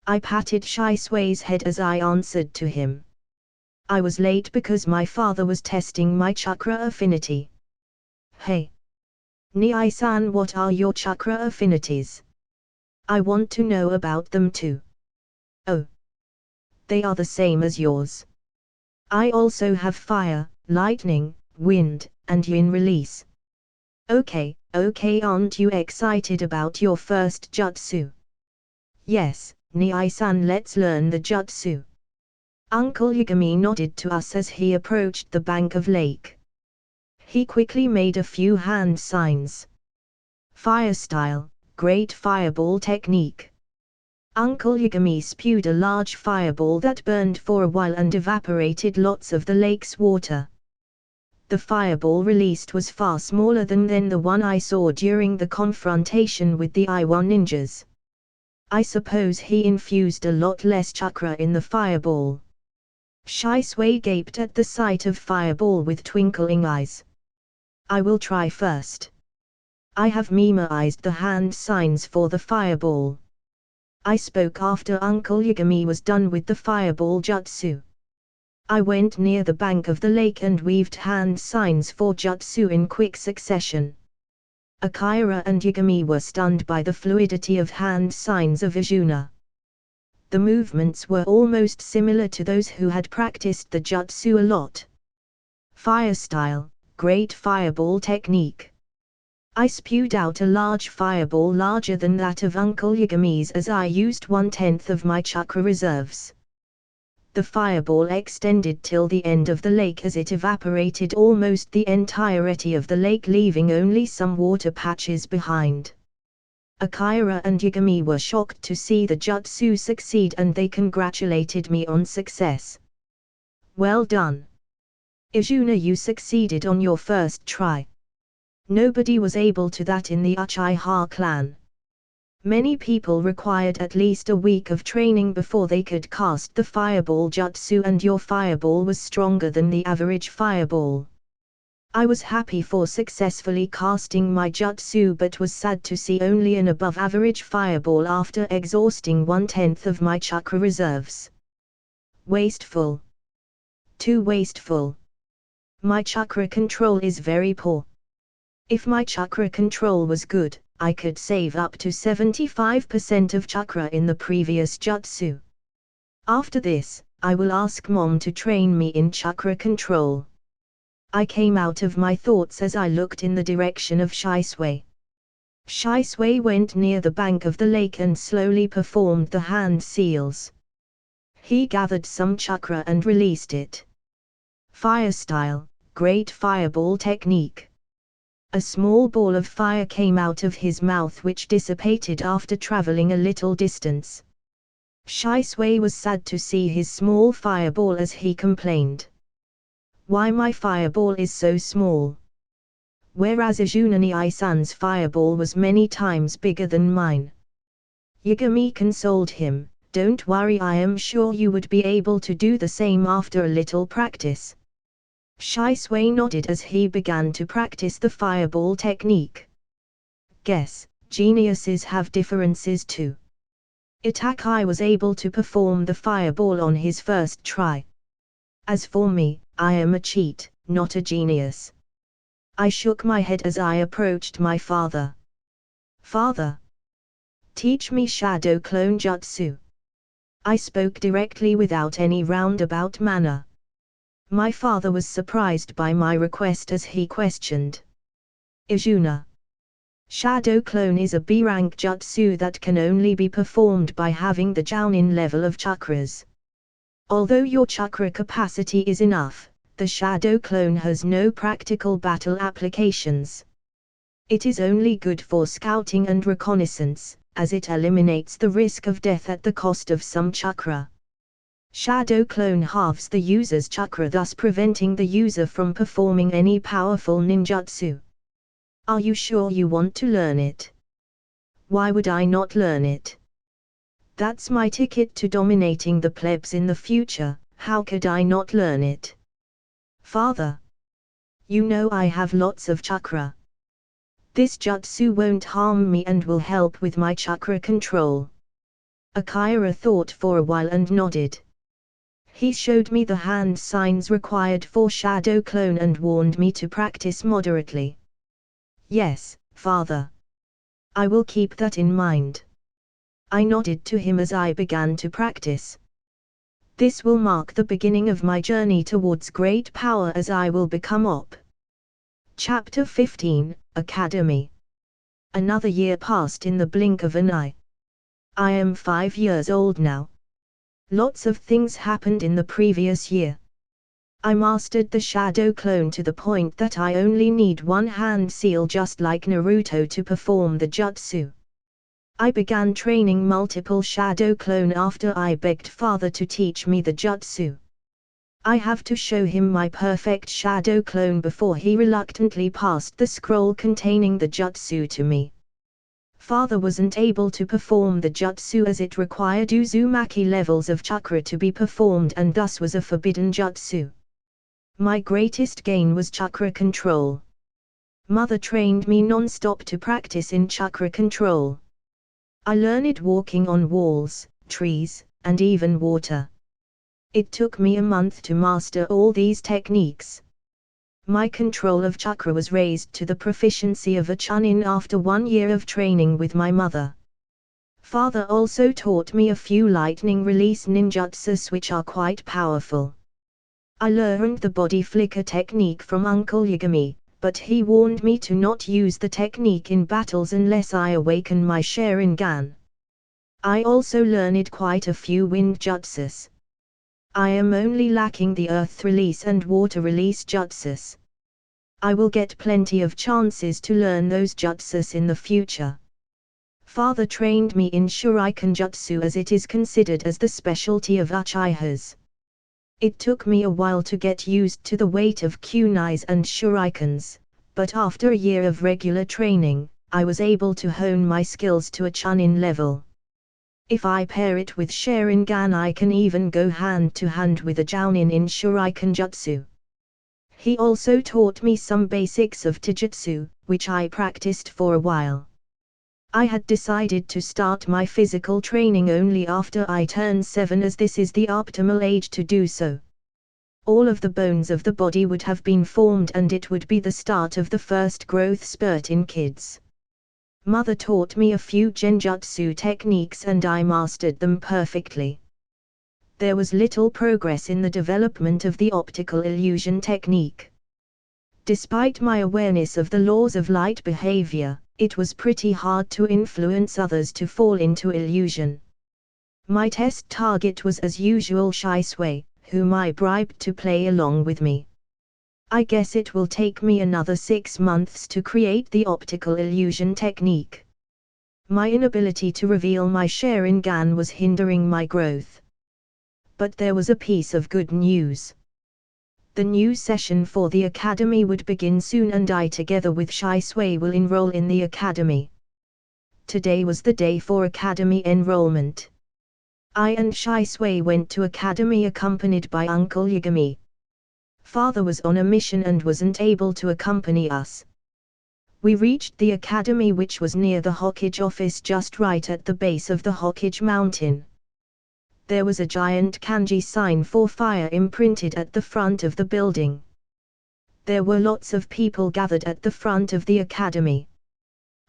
I patted Shisui's head as I answered to him. I was late because my father was testing my chakra affinity. Hey! Nii-san, what are your chakra affinities? I want to know about them too. Oh! They are the same as yours. I also have fire, lightning, wind, and yin release. Okay, aren't you excited about your first jutsu? Yes, Nii-san, let's learn the jutsu. Uncle Yagami nodded to us as he approached the bank of lake. He quickly made a few hand signs. Fire style, great fireball technique. Uncle Yagami spewed a large fireball that burned for a while and evaporated lots of the lake's water. The fireball released was far smaller than the one I saw during the confrontation with the Iwa ninjas. I suppose he infused a lot less chakra in the fireball. Shisui gaped at the sight of fireball with twinkling eyes. I will try first. I have memorized the hand signs for the fireball. I spoke after Uncle Yagami was done with the fireball jutsu. I went near the bank of the lake and weaved hand signs for jutsu in quick succession. Akira and Yagami were stunned by the fluidity of hand signs of Izuna. The movements were almost similar to those who had practiced the jutsu a lot. Fire style, great fireball technique. I spewed out a large fireball larger than that of Uncle Yagami's as I used 1/10 of my chakra reserves. The fireball extended till the end of the lake as it evaporated almost the entirety of the lake, leaving only some water patches behind. Akira and Yagami were shocked to see the jutsu succeed and they congratulated me on success. Well done. Izuna, you succeeded on your first try. Nobody was able to that in the Uchiha clan. Many people required at least a week of training before they could cast the fireball jutsu, and your fireball was stronger than the average fireball. I was happy for successfully casting my jutsu but was sad to see only an above average fireball after exhausting 1/10 of my chakra reserves. Wasteful. Too wasteful. My chakra control is very poor. If my chakra control was good, I could save up to 75% of chakra in the previous jutsu. After this, I will ask Mom to train me in chakra control. I came out of my thoughts as I looked in the direction of Shisui. Shisui went near the bank of the lake and slowly performed the hand seals. He gathered some chakra and released it. Fire style, great fireball technique. A small ball of fire came out of his mouth which dissipated after traveling a little distance. Shisui was sad to see his small fireball as he complained. Why my fireball is so small? Whereas Izuna Nii-san's fireball was many times bigger than mine. Yagami consoled him, don't worry, I am sure you would be able to do the same after a little practice. Shisui nodded as he began to practice the fireball technique. Guess, geniuses have differences too. Itachi was able to perform the fireball on his first try. As for me, I am a cheat, not a genius. I shook my head as I approached my father. Father, teach me shadow clone jutsu. I spoke directly without any roundabout manner. My father was surprised by my request as he questioned. Izuna. Shadow clone is a B-rank jutsu that can only be performed by having the Jounin level of chakras. Although your chakra capacity is enough, the shadow clone has no practical battle applications. It is only good for scouting and reconnaissance, as it eliminates the risk of death at the cost of some chakra. Shadow Clone halves the user's chakra, thus preventing the user from performing any powerful ninjutsu. Are you sure you want to learn it? Why would I not learn it? That's my ticket to dominating the plebs in the future, how could I not learn it? Father, you know I have lots of chakra. This jutsu won't harm me and will help with my chakra control. Akira thought for a while and nodded. He showed me the hand signs required for Shadow Clone and warned me to practice moderately. Yes, Father. I will keep that in mind. I nodded to him as I began to practice. This will mark the beginning of my journey towards great power as I will become Op. Chapter 15, Academy. Another year passed in the blink of an eye. I am 5 years old now. Lots of things happened in the previous year. I mastered the Shadow Clone to the point that I only need one hand seal just like Naruto to perform the jutsu. I began training multiple Shadow Clone after I begged Father to teach me the jutsu. I have to show him my perfect Shadow Clone before he reluctantly passed the scroll containing the jutsu to me. Father wasn't able to perform the jutsu as it required Uzumaki levels of chakra to be performed and thus was a forbidden jutsu. My greatest gain was chakra control. Mother trained me non-stop to practice in chakra control. I learned walking on walls, trees, and even water. It took me a month to master all these techniques. My control of chakra was raised to the proficiency of a chunin after 1 year of training with my mother. Father also taught me a few lightning release ninjutsus which are quite powerful. I learned the body flicker technique from Uncle Yagami, but he warned me to not use the technique in battles unless I awaken my Sharingan. I also learned quite a few wind jutsus. I am only lacking the earth release and water release jutsus. I will get plenty of chances to learn those jutsus in the future. Father trained me in Shuriken jutsu as it is considered as the specialty of Uchihas. It took me a while to get used to the weight of kunais and shurikens, but after a year of regular training, I was able to hone my skills to a chunin level. If I pair it with Sharingan I can even go hand to hand with a jounin in Shuriken jutsu. He also taught me some basics of taijutsu, which I practiced for a while. I had decided to start my physical training only after I turned 7 as this is the optimal age to do so. All of the bones of the body would have been formed and it would be the start of the first growth spurt in kids. Mother taught me a few genjutsu techniques and I mastered them perfectly. There was little progress in the development of the optical illusion technique. Despite my awareness of the laws of light behavior, it was pretty hard to influence others to fall into illusion. My test target was as usual Shisui, whom I bribed to play along with me. I guess it will take me another 6 months to create the optical illusion technique. My inability to reveal my Sharingan was hindering my growth. But there was a piece of good news. The new session for the academy would begin soon and I together with Shisui will enroll in the academy. Today was the day for academy enrollment. I and Shisui went to academy accompanied by Uncle Yagami. Father was on a mission and wasn't able to accompany us. We reached the academy which was near the Hokage office just right at the base of the Hokage mountain. There was a giant kanji sign for fire imprinted at the front of the building. There were lots of people gathered at the front of the academy.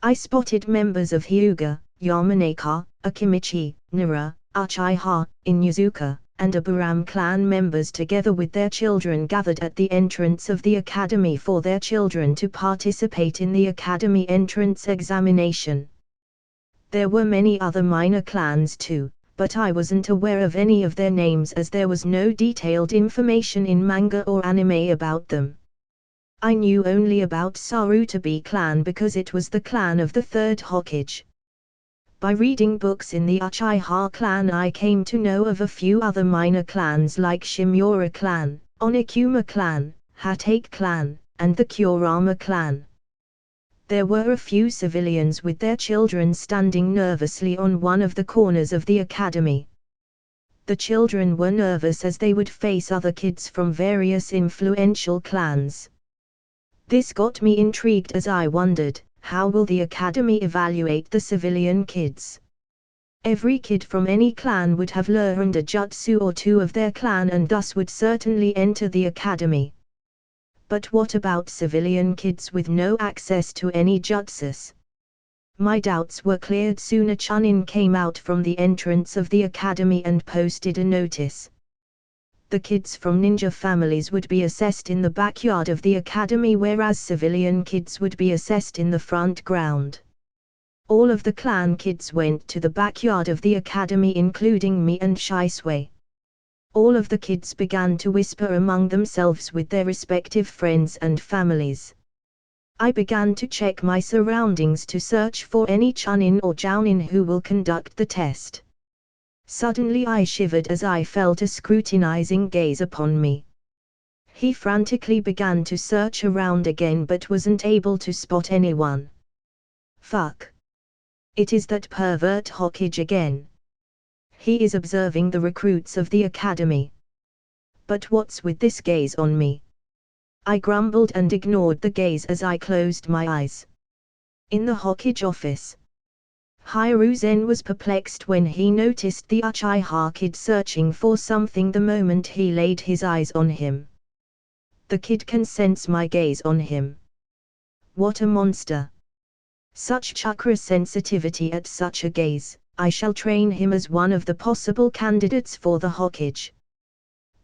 I spotted members of Hyuga, Yamanaka, Akimichi, Nara, Uchiha, Inuzuka, and Aburam clan members together with their children gathered at the entrance of the academy for their children to participate in the academy entrance examination. There were many other minor clans too, but I wasn't aware of any of their names as there was no detailed information in manga or anime about them. I knew only about Sarutabi clan because it was the clan of the third Hokage. By reading books in the Uchiha clan I came to know of a few other minor clans like Shimura clan, Oniguma clan, Hatake clan, and the Kurama clan. There were a few civilians with their children standing nervously on one of the corners of the academy. The children were nervous as they would face other kids from various influential clans. This got me intrigued as I wondered, how will the academy evaluate the civilian kids? Every kid from any clan would have learned a jutsu or two of their clan and thus would certainly enter the academy. But what about civilian kids with no access to any jutsus? My doubts were cleared soon. A chunin came out from the entrance of the academy and posted a notice. The kids from ninja families would be assessed in the backyard of the academy, whereas civilian kids would be assessed in the front ground. All of the clan kids went to the backyard of the academy, including me and Shisui. All of the kids began to whisper among themselves with their respective friends and families. I began to check my surroundings to search for any chunin or jounin who will conduct the test. Suddenly I shivered as I felt a scrutinizing gaze upon me. He frantically began to search around again but wasn't able to spot anyone. Fuck. It is that pervert Hokage again. He is observing the recruits of the academy. But what's with this gaze on me? I grumbled and ignored the gaze as I closed my eyes. In the Hokage office, Hiruzen was perplexed when he noticed the Uchiha kid searching for something the moment he laid his eyes on him. The kid can sense my gaze on him. What a monster! Such chakra sensitivity at such a gaze. I shall train him as one of the possible candidates for the Hokage.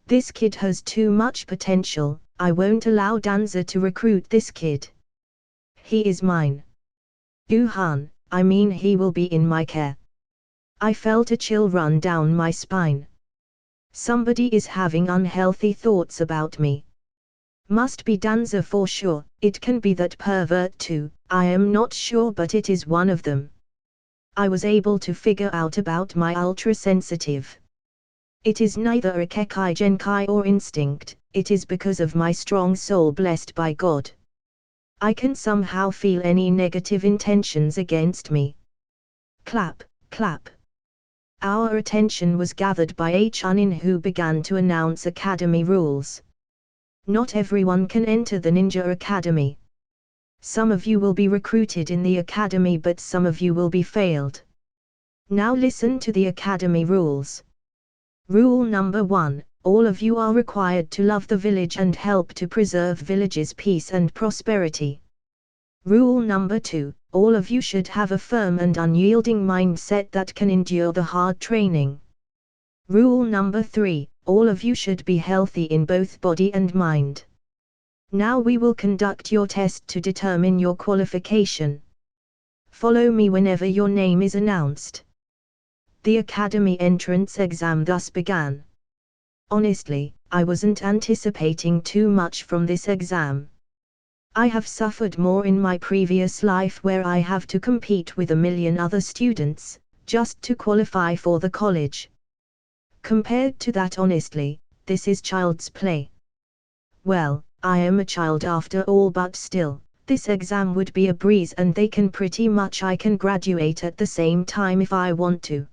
This kid has too much potential. I won't allow Danza to recruit this kid. He is mine. I mean he will be in my care. I felt a chill run down my spine. Somebody is having unhealthy thoughts about me. Must be Danza for sure. It can be that pervert too. I am not sure, but it is one of them. I was able to figure out about my ultra-sensitive. It is neither a Kekai Genkai or instinct, it is because of my strong soul blessed by God. I can somehow feel any negative intentions against me. Clap, clap. Our attention was gathered by a chunin who began to announce academy rules. Not everyone can enter the ninja academy. Some of you will be recruited in the academy, but some of you will be failed. Now listen to the academy rules. Rule number 1. All of you are required to love the village and help to preserve village's peace and prosperity. Rule number 2. All of you should have a firm and unyielding mindset that can endure the hard training. Rule number 3. All of you should be healthy in both body and mind. Now we will conduct your test to determine your qualification. Follow me whenever your name is announced. The academy entrance exam thus began. Honestly, I wasn't anticipating too much from this exam. I have suffered more in my previous life where I have to compete with a million other students, just to qualify for the college. Compared to that, honestly, this is child's play. Well, I am a child after all, but still, this exam would be a breeze and I can graduate at the same time if I want to.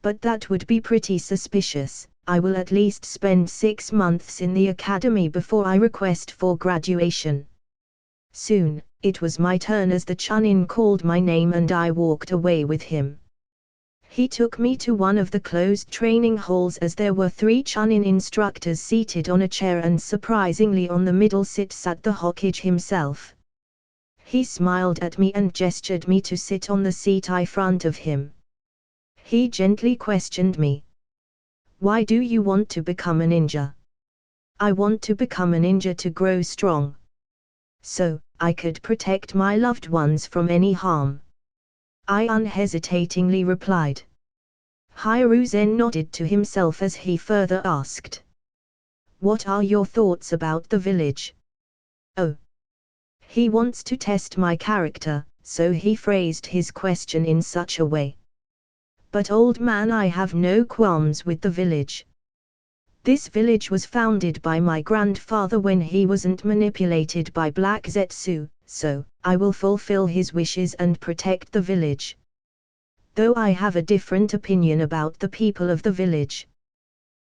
But that would be pretty suspicious. I will at least spend 6 months in the academy before I request for graduation. Soon, it was my turn as the chunin called my name and I walked away with him. He took me to one of the closed training halls as there were 3 chunin instructors seated on a chair, and surprisingly on the middle seat sat the Hokage himself. He smiled at me and gestured me to sit on the seat in front of him. He gently questioned me. Why do you want to become a ninja? I want to become a ninja to grow strong. So, I could protect my loved ones from any harm. I unhesitatingly replied. Hiruzen nodded to himself as he further asked. What are your thoughts about the village? Oh. He wants to test my character, so he phrased his question in such a way. But old man, I have no qualms with the village. This village was founded by my grandfather when he wasn't manipulated by Black Zetsu, so I will fulfill his wishes and protect the village. Though I have a different opinion about the people of the village.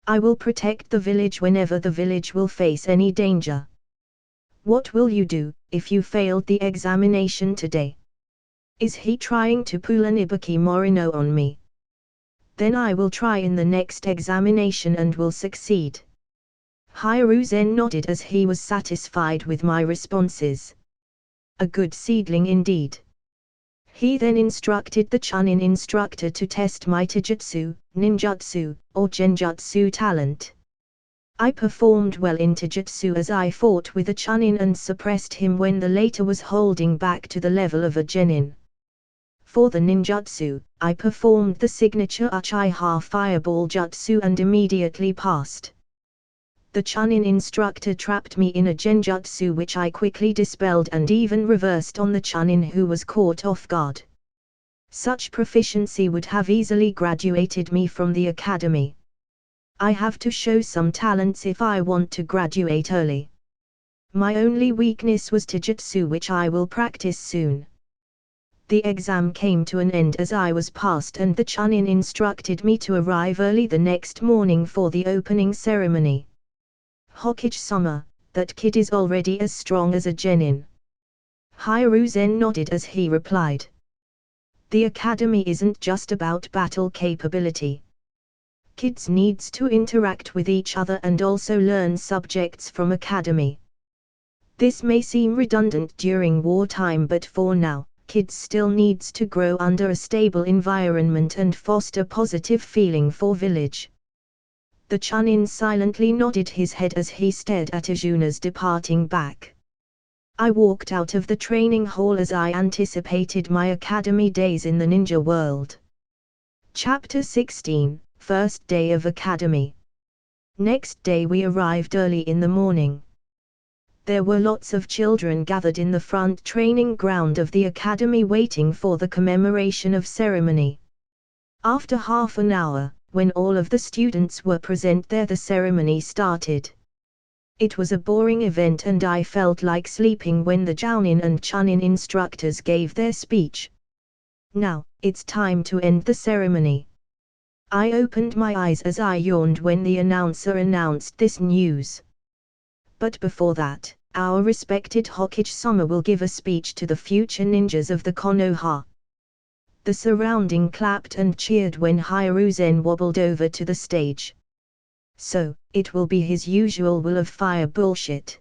I will protect the village whenever the village will face any danger. What will you do if you failed the examination today? Is he trying to pull an Ibuki Morino on me? Then I will try in the next examination and will succeed. Hiruzen nodded as he was satisfied with my responses. A good seedling indeed. He then instructed the Chunin instructor to test my taijutsu, ninjutsu, or genjutsu talent. I performed well in taijutsu as I fought with a Chunin and suppressed him when the latter was holding back to the level of a genin. For the ninjutsu, I performed the signature Uchiha Fireball Jutsu and immediately passed. The Chunin instructor trapped me in a genjutsu which I quickly dispelled and even reversed on the Chunin who was caught off guard. Such proficiency would have easily graduated me from the academy. I have to show some talents if I want to graduate early. My only weakness was taijutsu, which I will practice soon. The exam came to an end as I was passed and the Chunin instructed me to arrive early the next morning for the opening ceremony. Hokage-sama, that kid is already as strong as a genin. Hiruzen nodded as he replied. The academy isn't just about battle capability. Kids needs to interact with each other and also learn subjects from academy. This may seem redundant during wartime, but for now, kids still needs to grow under a stable environment and foster positive feeling for village. The Chunin silently nodded his head as he stared at Ajuna's departing back. I walked out of the training hall as I anticipated my academy days in the ninja world. Chapter 16, First Day of Academy. Next day we arrived early in the morning. There were lots of children gathered in the front training ground of the academy waiting for the commemoration of ceremony. After half an hour, when all of the students were present there, the ceremony started. It was a boring event and I felt like sleeping when the Jounin and Chunin instructors gave their speech. Now, it's time to end the ceremony. I opened my eyes as I yawned when the announcer announced this news. But before that, our respected Hokage-sama will give a speech to the future ninjas of the Konoha. The surrounding clapped and cheered when Hiruzen wobbled over to the stage. So, it will be his usual will of fire bullshit.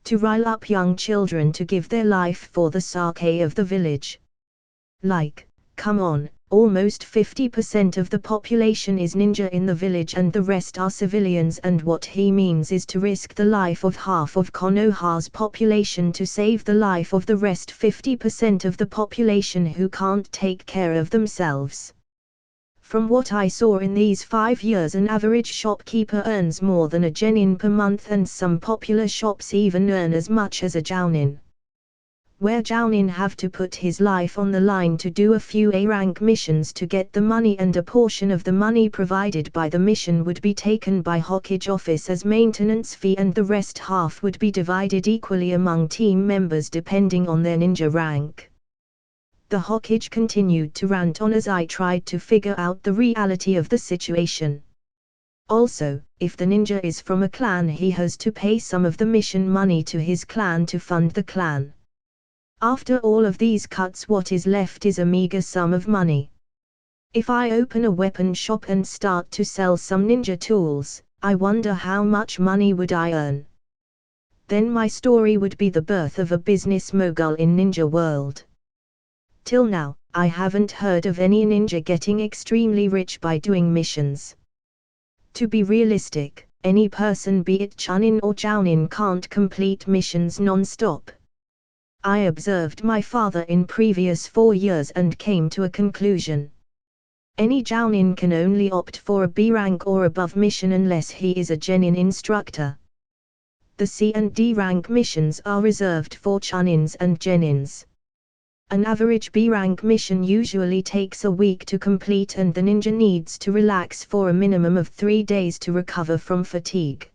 To rile up young children to give their life for the sake of the village. Like, come on. Almost 50% of the population is ninja in the village and the rest are civilians, and what he means is to risk the life of half of Konoha's population to save the life of the rest 50% of the population who can't take care of themselves. From what I saw in these 5 years, an average shopkeeper earns more than a genin per month, and some popular shops even earn as much as a jounin. Where Jounin have to put his life on the line to do a few A-rank missions to get the money, and a portion of the money provided by the mission would be taken by Hokage office as maintenance fee, and the rest half would be divided equally among team members depending on their ninja rank. The Hokage continued to rant on as I tried to figure out the reality of the situation. Also, if the ninja is from a clan, he has to pay some of the mission money to his clan to fund the clan. After all of these cuts, what is left is a meager sum of money. If I open a weapon shop and start to sell some ninja tools, I wonder how much money would I earn. Then my story would be the birth of a business mogul in ninja world. Till now, I haven't heard of any ninja getting extremely rich by doing missions. To be realistic, any person, be it Chunin or Jounin, can't complete missions non-stop. I observed my father in previous 4 years and came to a conclusion. Any Jounin can only opt for a B rank or above mission unless he is a genin instructor. The C and D rank missions are reserved for Chunins and genins. An average B-rank mission usually takes a week to complete and the ninja needs to relax for a minimum of 3 days to recover from fatigue.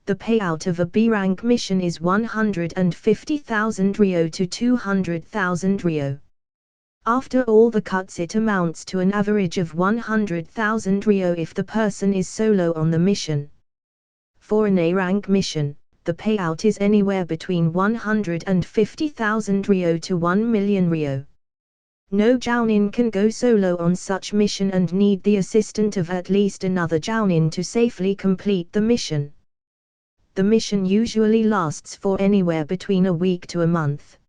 The payout of a B-rank mission is 150,000 Ryo to 200,000 Ryo. After all the cuts it amounts to an average of 100,000 Ryo if the person is solo on the mission. For an A-rank mission, the payout is anywhere between 150,000 Ryo to 1 million Ryo. No Jounin can go solo on such mission and need the assistance of at least another Jounin to safely complete the mission. The mission usually lasts for anywhere between a week to a month.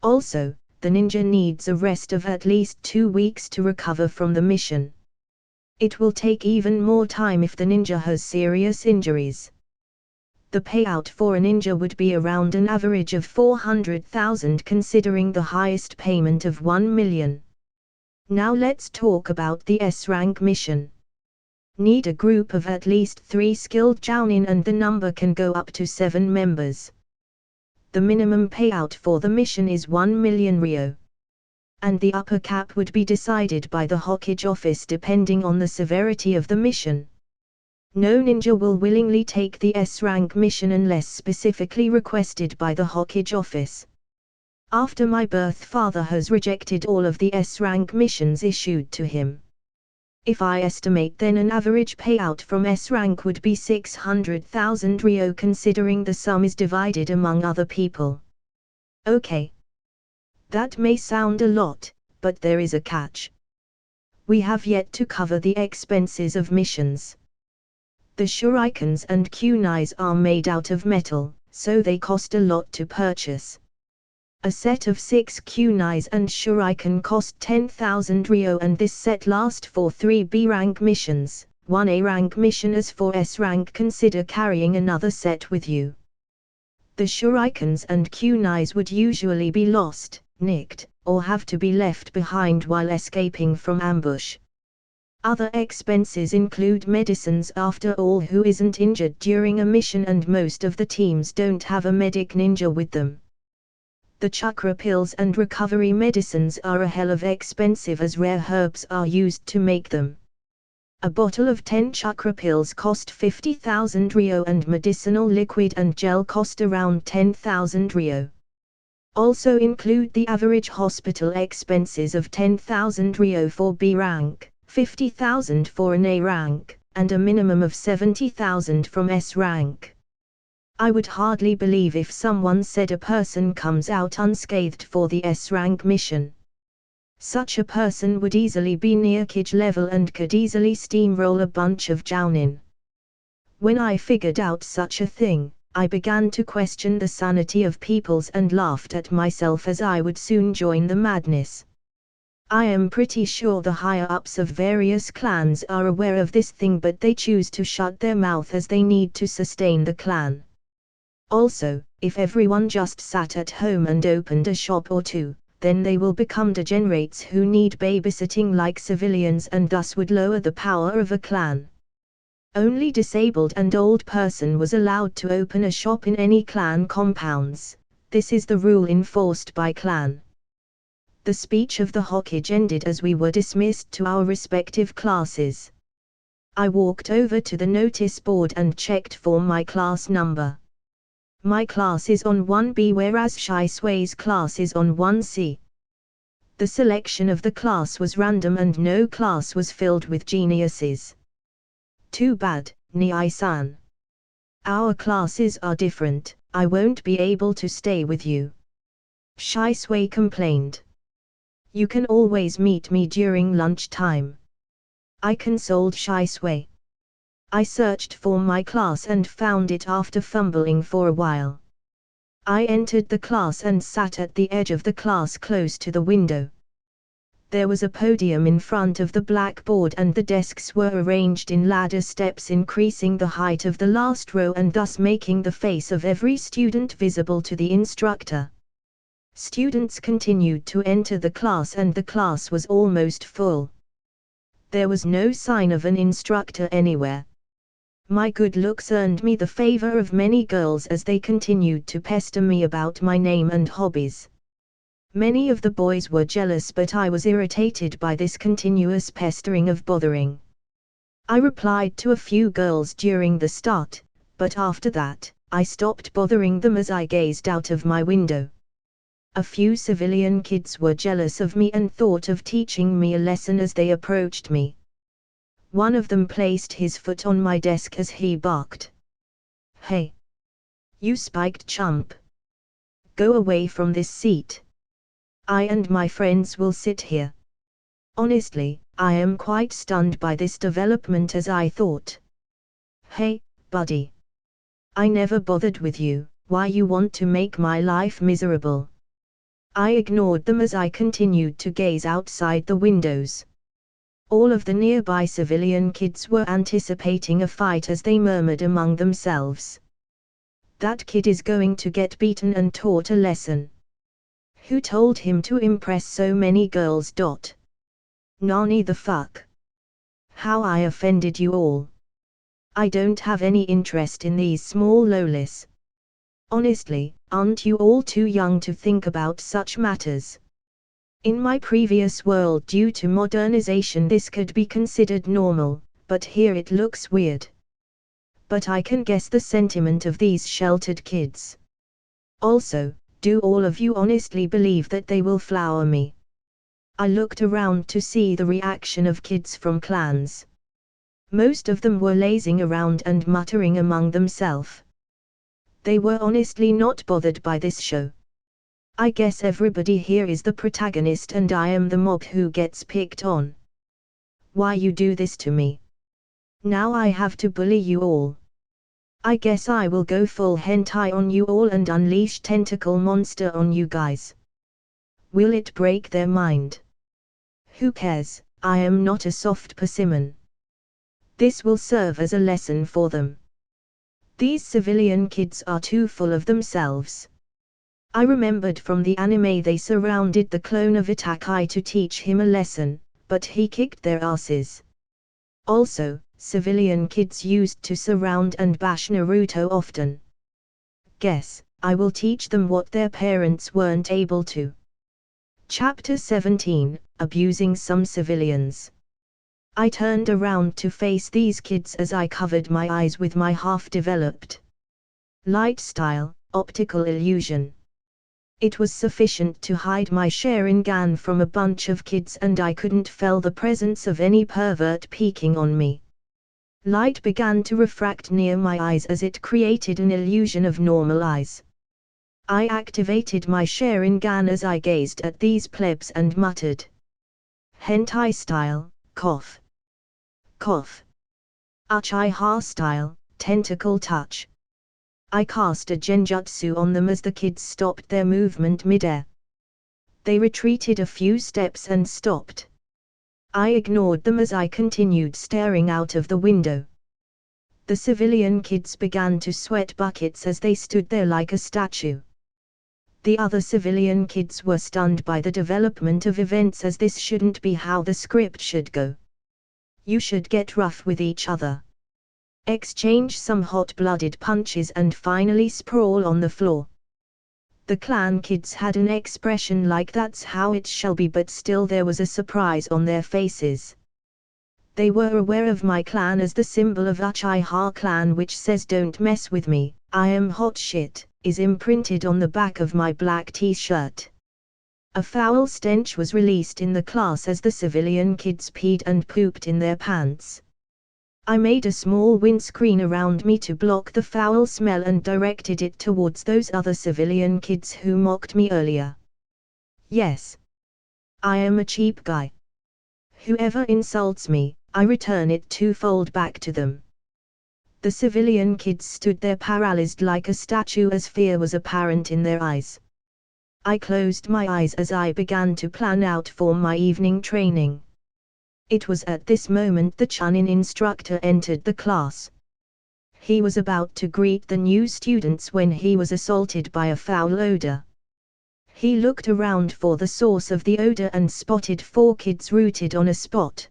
Also, the ninja needs a rest of at least 2 weeks to recover from the mission. It will take even more time if the ninja has serious injuries. The payout for a ninja would be around an average of 400,000 considering the highest payment of 1 million. Now let's talk about the S-rank mission. Need a group of at least 3 skilled Jounin and the number can go up to 7 members. The minimum payout for the mission is 1 million Ryo. And the upper cap would be decided by the Hokage office depending on the severity of the mission. No ninja will willingly take the S-rank mission unless specifically requested by the Hokage office. After my birth father has rejected all of the S-rank missions issued to him. If I estimate then an average payout from S-rank would be 600,000 Ryo considering the sum is divided among other people. Okay. That may sound a lot, but there is a catch. We have yet to cover the expenses of missions. The shurikens and kunais are made out of metal, so they cost a lot to purchase. A set of 6 kunais and shuriken cost 10,000 Ryo and this set lasts for 3 B-rank missions, 1 A-rank mission. As for S-rank consider carrying another set with you. The shurikens and kunais would usually be lost, nicked, or have to be left behind while escaping from ambush. Other expenses include medicines. After all, who isn't injured during a mission and most of the teams don't have a medic ninja with them. The chakra pills and recovery medicines are a hell of expensive as rare herbs are used to make them. A bottle of 10 chakra pills cost 50,000 Ryo and medicinal liquid and gel cost around 10,000 Ryo. Also include the average hospital expenses of 10,000 Ryo for B rank, 50,000 for an A rank, and a minimum of 70,000 from S rank. I would hardly believe if someone said a person comes out unscathed for the S rank mission. Such a person would easily be near Kage level and could easily steamroll a bunch of Jounin. When I figured out such a thing, I began to question the sanity of peoples and laughed at myself as I would soon join the madness. I am pretty sure the higher-ups of various clans are aware of this thing but they choose to shut their mouth as they need to sustain the clan. Also, if everyone just sat at home and opened a shop or two, then they will become degenerates who need babysitting like civilians and thus would lower the power of a clan. Only disabled and old person was allowed to open a shop in any clan compounds. This is the rule enforced by clan. The speech of the Hokage ended as we were dismissed to our respective classes. I walked over to the notice board and checked for my class number. My class is on 1B whereas Shai Sui's class is on 1C. The selection of the class was random and no class was filled with geniuses. Too bad, Niai-san. Our classes are different, I won't be able to stay with you. Shai Sui complained. You can always meet me during lunchtime. I consoled Shai Sui. I searched for my class and found it after fumbling for a while. I entered the class and sat at the edge of the class close to the window. There was a podium in front of the blackboard and the desks were arranged in ladder steps increasing the height of the last row and thus making the face of every student visible to the instructor. Students continued to enter the class and the class was almost full. There was no sign of an instructor anywhere. My good looks earned me the favor of many girls as they continued to pester me about my name and hobbies. Many of the boys were jealous, but I was irritated by this continuous pestering of bothering. I replied to a few girls during the start, but after that, I stopped bothering them as I gazed out of my window. A few civilian kids were jealous of me and thought of teaching me a lesson as they approached me. One of them placed his foot on my desk as he barked. "Hey! You spiked chump! Go away from this seat. I and my friends will sit here." Honestly, I am quite stunned by this development, as I thought, "Hey, buddy. I never bothered with you, why you want to make my life miserable?" I ignored them as I continued to gaze outside the windows. All of the nearby civilian kids were anticipating a fight as they murmured among themselves. "That kid is going to get beaten and taught a lesson. Who told him to impress so many girls? Nani the fuck? How I offended you all. I don't have any interest in these small lolis. Honestly, aren't you all too young to think about such matters?" In my previous world, due to modernization, this could be considered normal, but here it looks weird. But I can guess the sentiment of these sheltered kids. Also, do all of you honestly believe that they will flower me? I looked around to see the reaction of kids from clans. Most of them were lazing around and muttering among themselves. They were honestly not bothered by this show. I guess everybody here is the protagonist and I am the mob who gets picked on. Why you do this to me? Now I have to bully you all. I guess I will go full hentai on you all and unleash tentacle monster on you guys. Will it break their mind? Who cares? I am not a soft persimmon. This will serve as a lesson for them. These civilian kids are too full of themselves. I remembered from the anime they surrounded the clone of Itachi to teach him a lesson, but he kicked their asses. Also, civilian kids used to surround and bash Naruto often. Guess, I will teach them what their parents weren't able to. Chapter 17, Abusing Some Civilians. I turned around to face these kids as I covered my eyes with my half-developed light style, optical illusion. It was sufficient to hide my Sharingan from a bunch of kids and I couldn't feel the presence of any pervert peeking on me. Light began to refract near my eyes as it created an illusion of normal eyes. I activated my Sharingan as I gazed at these plebs and muttered. Hentai style, cough. Cough. Uchiha style, tentacle touch. I cast a genjutsu on them as the kids stopped their movement midair. They retreated a few steps and stopped. I ignored them as I continued staring out of the window. The civilian kids began to sweat buckets as they stood there like a statue. The other civilian kids were stunned by the development of events, as this shouldn't be how the script should go. You should get rough with each other, exchange some hot-blooded punches and finally sprawl on the floor. The clan kids had an expression like "that's how it shall be," but still there was a surprise on their faces. They were aware of my clan as the symbol of Uchiha clan, which says "don't mess with me, I am hot shit," is imprinted on the back of my black t-shirt. A foul stench was released in the class as the civilian kids peed and pooped in their pants. I made a small windscreen around me to block the foul smell and directed it towards those other civilian kids who mocked me earlier. Yes. I am a cheap guy. Whoever insults me, I return it twofold back to them. The civilian kids stood there paralyzed like a statue as fear was apparent in their eyes. I closed my eyes as I began to plan out for my evening training. It was at this moment the Chunin instructor entered the class. He was about to greet the new students when he was assaulted by a foul odor. He looked around for the source of the odor and spotted 4 kids rooted on a spot.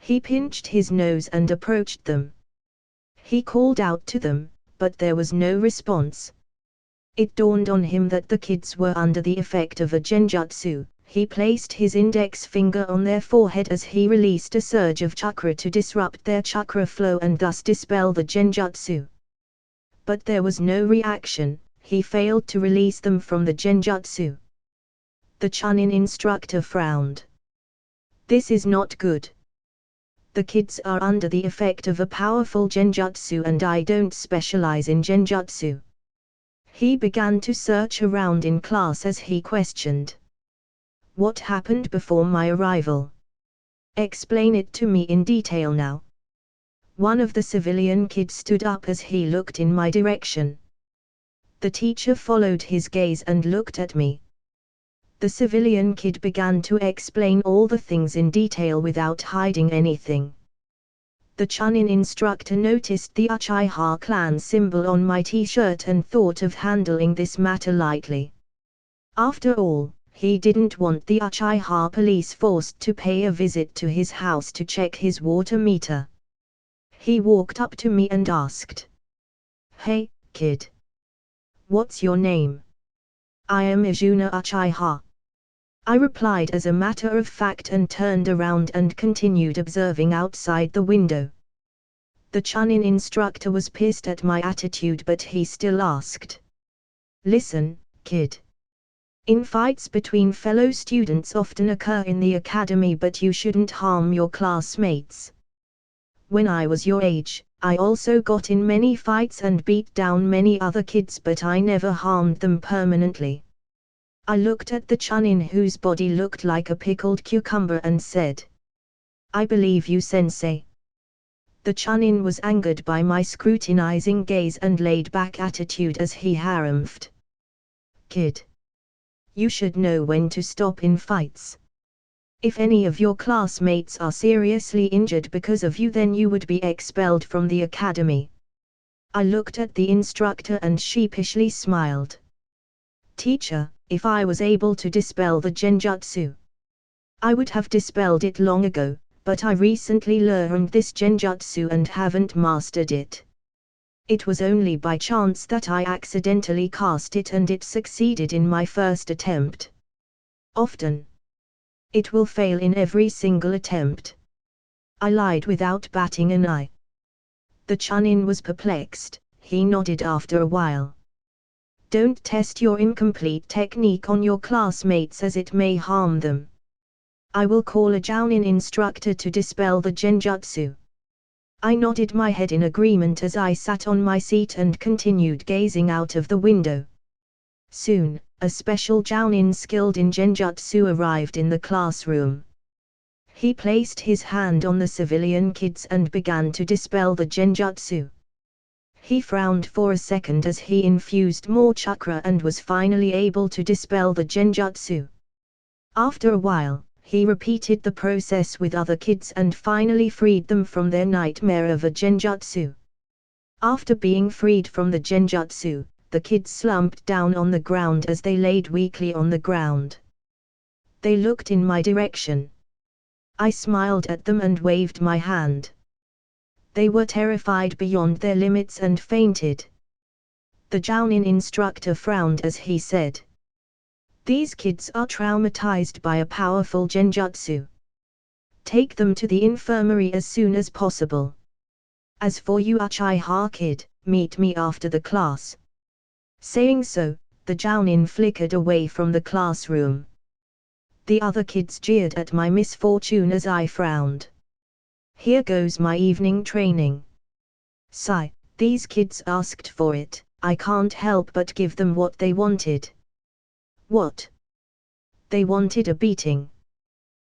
He pinched his nose and approached them. He called out to them, but there was no response. It dawned on him that the kids were under the effect of a genjutsu. He placed his index finger on their forehead as he released a surge of chakra to disrupt their chakra flow and thus dispel the genjutsu. But there was no reaction. He failed to release them from the genjutsu. The Chunin instructor frowned. This is not good. The kids are under the effect of a powerful genjutsu and I don't specialize in genjutsu. He began to search around in class as he questioned. What happened before my arrival? Explain it to me in detail now. One of the civilian kids stood up as he looked in my direction. The teacher followed his gaze and looked at me. The civilian kid began to explain all the things in detail without hiding anything. The Chunin instructor noticed the Uchiha clan symbol on my t-shirt and thought of handling this matter lightly. After all, he didn't want the Uchiha police force to pay a visit to his house to check his water meter. He walked up to me and asked, "Hey, kid. What's your name?" "I am Izuna Uchiha." I replied as a matter of fact and turned around and continued observing outside the window. The Chunin instructor was pissed at my attitude but he still asked, "Listen, kid. In fights between fellow students often occur in the academy but you shouldn't harm your classmates. When I was your age, I also got in many fights and beat down many other kids but I never harmed them permanently." I looked at the Chunin whose body looked like a pickled cucumber and said, "I believe you, sensei." The Chunin was angered by my scrutinizing gaze and laid-back attitude as he harumphed, "Kid. You should know when to stop in fights. If any of your classmates are seriously injured because of you then you would be expelled from the academy." I looked at the instructor and sheepishly smiled. "Teacher, if I was able to dispel the genjutsu, I would have dispelled it long ago, but I recently learned this genjutsu and haven't mastered it. It was only by chance that I accidentally cast it and it succeeded in my first attempt. Often, it will fail in every single attempt." I lied without batting an eye. The Chunin was perplexed. He nodded after a while. "Don't test your incomplete technique on your classmates as it may harm them. I will call a Jounin instructor to dispel the genjutsu." I nodded my head in agreement as I sat on my seat and continued gazing out of the window. Soon, a special Jounin skilled in genjutsu arrived in the classroom. He placed his hand on the civilian kids and began to dispel the genjutsu. He frowned for a second as he infused more chakra and was finally able to dispel the genjutsu. After a while, he repeated the process with other kids and finally freed them from their nightmare of a genjutsu. After being freed from the genjutsu, the kids slumped down on the ground as they laid weakly on the ground. They looked in my direction. I smiled at them and waved my hand. They were terrified beyond their limits and fainted. The Jounin instructor frowned as he said, "These kids are traumatized by a powerful genjutsu. Take them to the infirmary as soon as possible. As for you Uchiha kid, meet me after the class." Saying so, the Jounin flickered away from the classroom. The other kids jeered at my misfortune as I frowned. Here goes my evening training. Sigh, these kids asked for it, I can't help but give them what they wanted. What? They wanted a beating.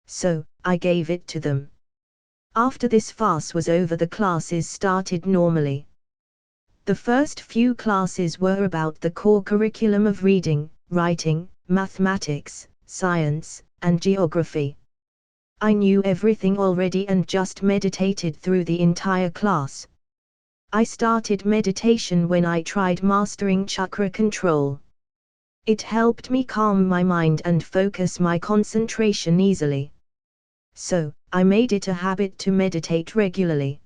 So, I gave it to them. After this farce was over, the classes started normally. The first few classes were about the core curriculum of reading, writing, mathematics, science, and geography. I knew everything already and just meditated through the entire class. I started meditation when I tried mastering chakra control. It helped me calm my mind and focus my concentration easily. So, I made it a habit to meditate regularly.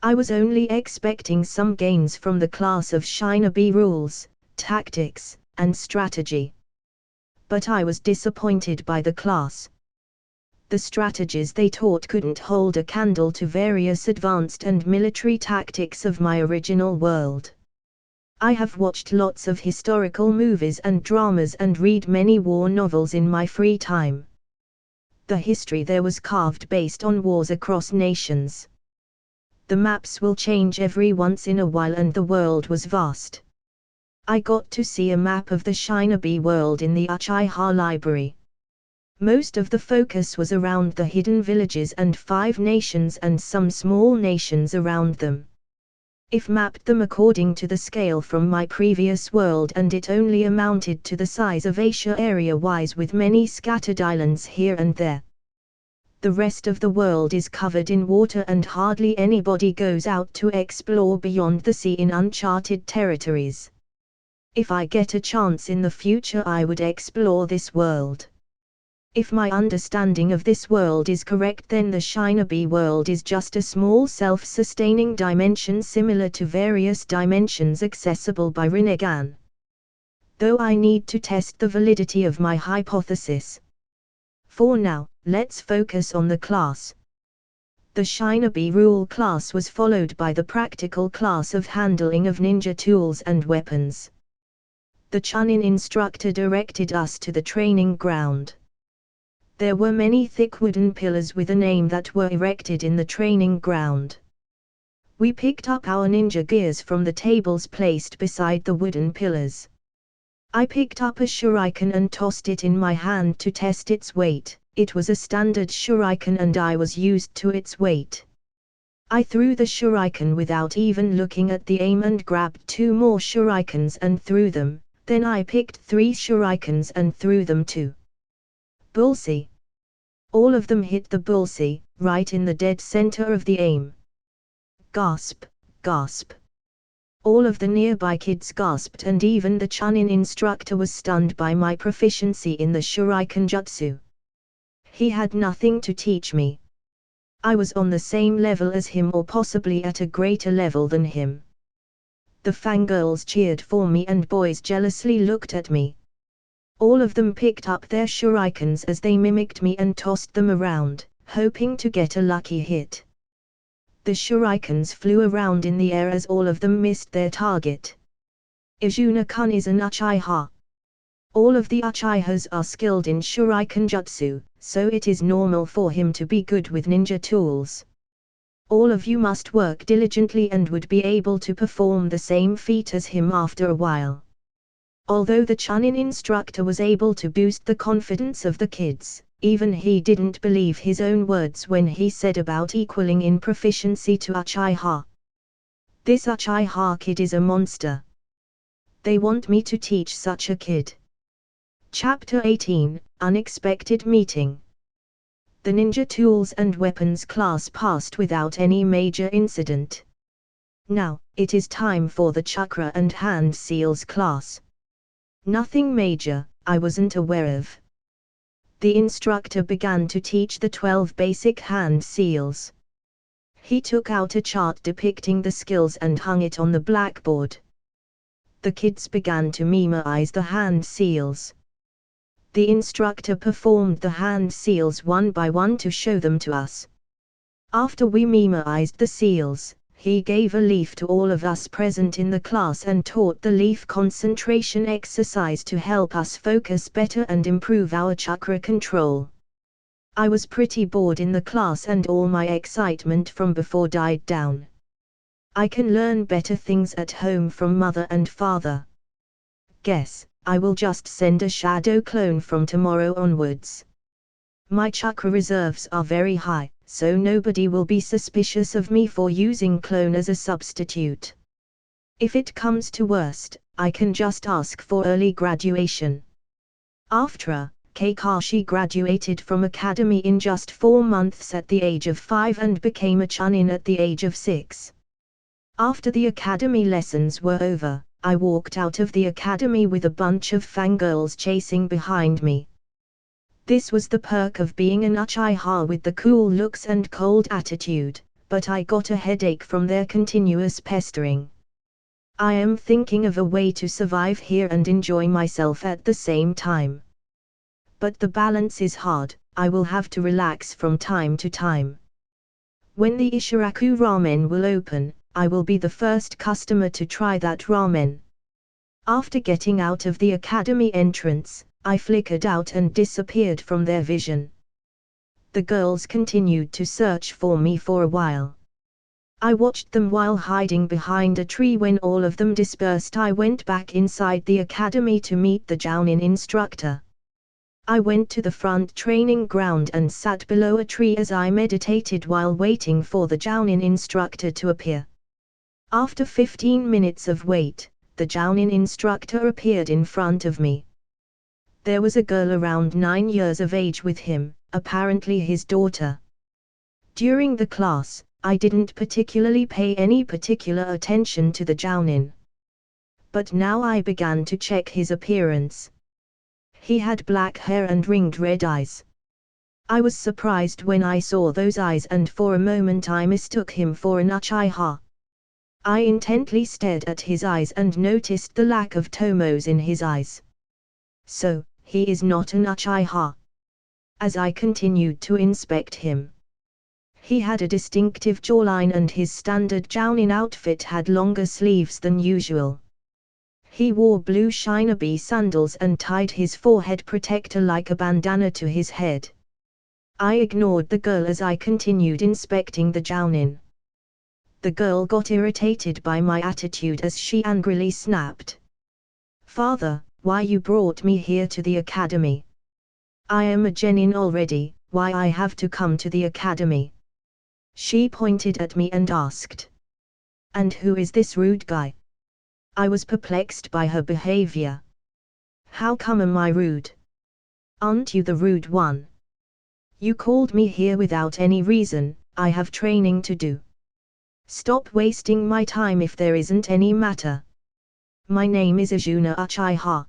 I was only expecting some gains from the class of Shinobi rules, tactics, and strategy. But I was disappointed by the class. The strategies they taught couldn't hold a candle to various advanced and military tactics of my original world. I have watched lots of historical movies and dramas and read many war novels in my free time. The history there was carved based on wars across nations. The maps will change every once in a while and the world was vast. I got to see a map of the Shinobi world in the Uchiha library. Most of the focus was around the hidden villages and 5 nations and some small nations around them. If mapped them according to the scale from my previous world, and it only amounted to the size of Asia area-wise with many scattered islands here and there. The rest of the world is covered in water and hardly anybody goes out to explore beyond the sea in uncharted territories. If I get a chance in the future, I would explore this world. If my understanding of this world is correct, then the Shinobi world is just a small self-sustaining dimension similar to various dimensions accessible by Rinnegan. Though I need to test the validity of my hypothesis. For now, let's focus on the class. The Shinobi rule class was followed by the practical class of handling of ninja tools and weapons. The Chunin instructor directed us to the training ground. There were many thick wooden pillars with a name that were erected in the training ground. We picked up our ninja gears from the tables placed beside the wooden pillars. I picked up a shuriken and tossed it in my hand to test its weight. It was a standard shuriken and I was used to its weight. I threw the shuriken without even looking at the aim and grabbed 2 more shurikens and threw them. Then I picked 3 shurikens and threw them too. Bullseye. All of them hit the bullseye, right in the dead center of the aim. Gasp, gasp. All of the nearby kids gasped and even the Chunin instructor was stunned by my proficiency in the shuriken jutsu. He had nothing to teach me. I was on the same level as him or possibly at a greater level than him. The fangirls cheered for me and boys jealously looked at me. All of them picked up their shurikens as they mimicked me and tossed them around, hoping to get a lucky hit. The shurikens flew around in the air as all of them missed their target. Izuna-kun is an Uchiha. All of the Uchihas are skilled in shuriken jutsu, so it is normal for him to be good with ninja tools. All of you must work diligently and would be able to perform the same feat as him after a while. Although the Chunin instructor was able to boost the confidence of the kids, even he didn't believe his own words when he said about equaling in proficiency to Uchiha. This Uchiha kid is a monster. They want me to teach such a kid. Chapter 18, Unexpected Meeting. The Ninja Tools and Weapons class passed without any major incident. Now, it is time for the Chakra and Hand Seals class. Nothing major, I wasn't aware of. The instructor began to teach the 12 basic hand seals. He took out a chart depicting the skills and hung it on the blackboard. The kids began to memorize the hand seals. The instructor performed the hand seals one by one to show them to us. After we memorized the seals, he gave a leaf to all of us present in the class and taught the leaf concentration exercise to help us focus better and improve our chakra control. I was pretty bored in the class and all my excitement from before died down. I can learn better things at home from mother and father. Guess, I will just send a shadow clone from tomorrow onwards. My chakra reserves are very high, so nobody will be suspicious of me for using clone as a substitute. If it comes to worst, I can just ask for early graduation. After Kakashi graduated from academy in just 4 months at the age of 5 and became a chunin at the age of 6. After the academy lessons were over, I walked out of the academy with a bunch of fangirls chasing behind me. This was the perk of being an Uchiha with the cool looks and cold attitude, but I got a headache from their continuous pestering. I am thinking of a way to survive here and enjoy myself at the same time. But the balance is hard, I will have to relax from time to time. When the Ishiraku ramen will open, I will be the first customer to try that ramen. After getting out of the academy entrance, I flickered out and disappeared from their vision. The girls continued to search for me for a while. I watched them while hiding behind a tree. When all of them dispersed, I went back inside the academy to meet the Jounin instructor. I went to the front training ground and sat below a tree as I meditated while waiting for the Jounin instructor to appear. After 15 minutes of wait, the Jounin instructor appeared in front of me. There was a girl around 9 years of age with him, apparently his daughter. During the class, I didn't particularly pay any particular attention to the Jounin. But now I began to check his appearance. He had black hair and ringed red eyes. I was surprised when I saw those eyes, and for a moment I mistook him for an Uchiha. I intently stared at his eyes and noticed the lack of tomos in his eyes. So, he is not an Uchiha. As I continued to inspect him, he had a distinctive jawline and his standard Jounin outfit had longer sleeves than usual. He wore blue shinobi sandals and tied his forehead protector like a bandana to his head. I ignored the girl as I continued inspecting the Jounin. The girl got irritated by my attitude as she angrily snapped, "Father, why you brought me here to the academy? I am a genin already, why I have to come to the academy?" She pointed at me and asked, "And who is this rude guy?" I was perplexed by her behavior. "How come am I rude? Aren't you the rude one? You called me here without any reason, I have training to do. Stop wasting my time if there isn't any matter. My name is Azuna Uchiha.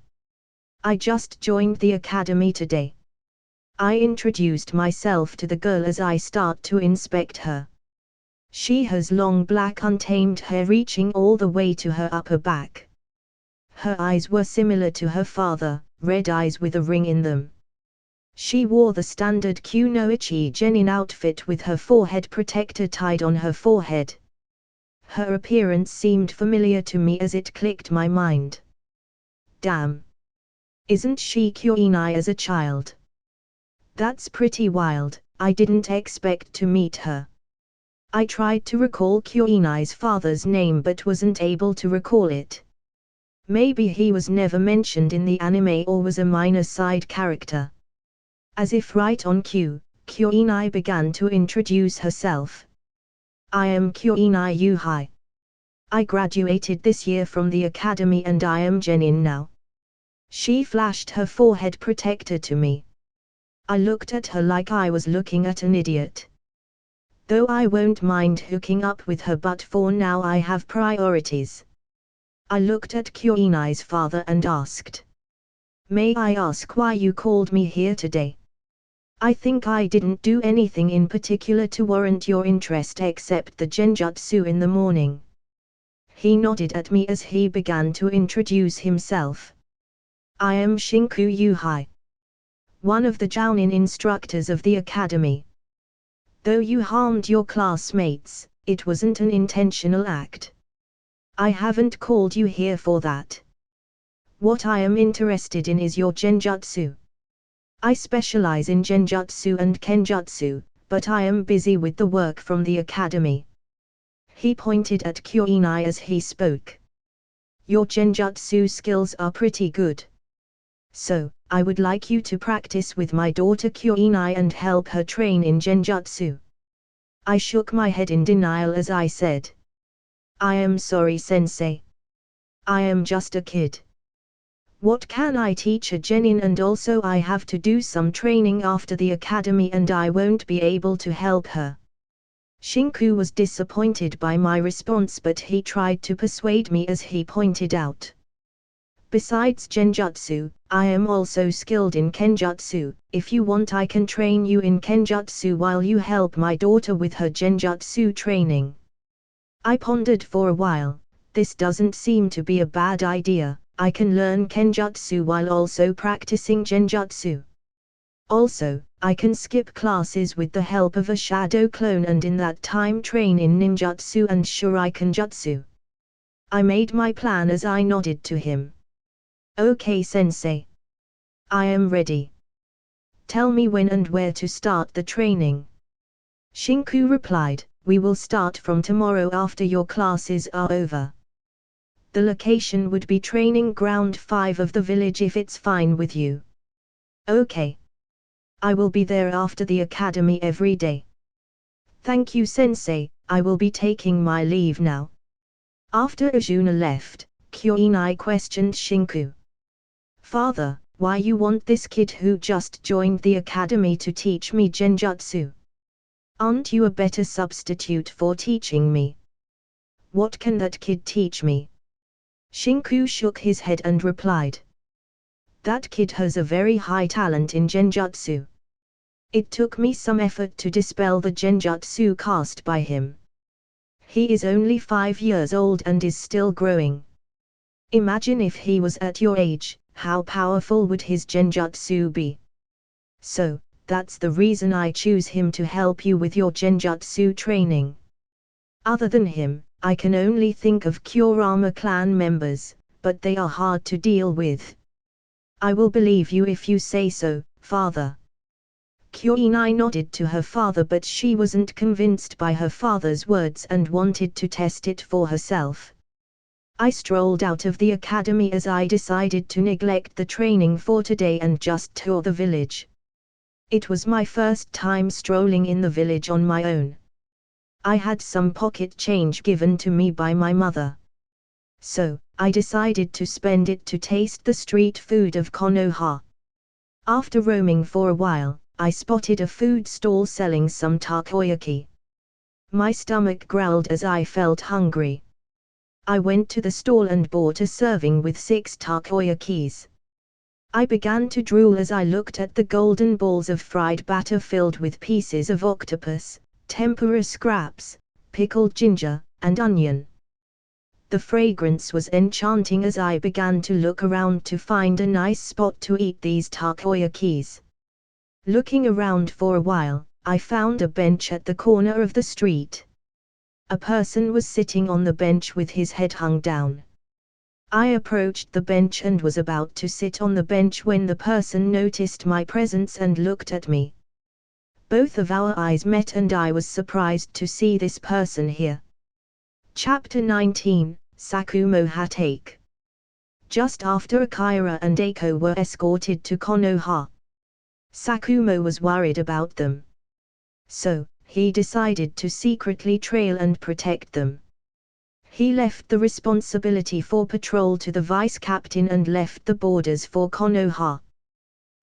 I just joined the academy today." I introduced myself to the girl as I start to inspect her. She has long black untamed hair reaching all the way to her upper back. Her eyes were similar to her father, red eyes with a ring in them. She wore the standard Kunoichi genin outfit with her forehead protector tied on her forehead. Her appearance seemed familiar to me as it clicked my mind. Damn! Isn't she Kyoinai as a child? That's pretty wild, I didn't expect to meet her. I tried to recall Kyoinai's father's name but wasn't able to recall it. Maybe he was never mentioned in the anime or was a minor side character. As if right on cue, Kyoinai began to introduce herself. "I am Kyoinai Yuhai. I graduated this year from the academy and I am genin now." She flashed her forehead protector to me. I looked at her like I was looking at an idiot. Though I won't mind hooking up with her, but for now I have priorities. I looked at Kyoinai's father and asked, "May I ask why you called me here today? I think I didn't do anything in particular to warrant your interest except the genjutsu in the morning." He nodded at me as he began to introduce himself. "I am Shinku Yuhai, one of the Jounin instructors of the academy. Though you harmed your classmates, it wasn't an intentional act. I haven't called you here for that. What I am interested in is your genjutsu. I specialize in genjutsu and kenjutsu, but I am busy with the work from the academy." He pointed at Kyoinai as he spoke. "Your genjutsu skills are pretty good. So, I would like you to practice with my daughter Kyoinai and help her train in genjutsu." I shook my head in denial as I said, "I am sorry, sensei. I am just a kid. What can I teach a genin, and also I have to do some training after the academy and I won't be able to help her." Shinku was disappointed by my response, but he tried to persuade me as he pointed out, "Besides genjutsu, I am also skilled in kenjutsu. If you want, I can train you in kenjutsu while you help my daughter with her genjutsu training." I pondered for a while, this doesn't seem to be a bad idea. I can learn Kenjutsu while also practicing Genjutsu. Also, I can skip classes with the help of a shadow clone and in that time train in ninjutsu and shuriken jutsu. I made my plan as I nodded to him. Okay, sensei. I am ready. Tell me when and where to start the training. Shinku replied, we will start from tomorrow after your classes are over. The location would be training ground 5 of the village if it's fine with you. Okay. I will be there after the academy every day. Thank you, sensei. I will be taking my leave now. After Arjuna left, Kyoinai questioned Shinku. Father, why you want this kid who just joined the academy to teach me Genjutsu? Aren't you a better substitute for teaching me? What can that kid teach me? Shinku shook his head and replied. That kid has a very high talent in Genjutsu. It took me some effort to dispel the Genjutsu cast by him. He is only 5 years old and is still growing. Imagine if he was at your age, how powerful would his Genjutsu be? So, that's the reason I choose him to help you with your Genjutsu training. Other than him, I can only think of Kurama clan members, but they are hard to deal with. I will believe you if you say so, father. Kyoinai nodded to her father, but she wasn't convinced by her father's words and wanted to test it for herself. I strolled out of the academy as I decided to neglect the training for today and just tour the village. It was my first time strolling in the village on my own. I had some pocket change given to me by my mother. So, I decided to spend it to taste the street food of Konoha. After roaming for a while, I spotted a food stall selling some takoyaki. My stomach growled as I felt hungry. I went to the stall and bought a serving with 6 takoyakis. I began to drool as I looked at the golden balls of fried batter filled with pieces of octopus, tempura scraps, pickled ginger, and onion. The fragrance was enchanting as I began to look around to find a nice spot to eat these takoyakis. Looking around for a while, I found a bench at the corner of the street. A person was sitting on the bench with his head hung down. I approached the bench and was about to sit on the bench when the person noticed my presence and looked at me. Both of our eyes met and I was surprised to see this person here. Chapter 19, Sakumo Hatake. Just after Akira and Eiko were escorted to Konoha, Sakumo was worried about them. So, he decided to secretly trail and protect them. He left the responsibility for patrol to the vice captain and left the borders for Konoha.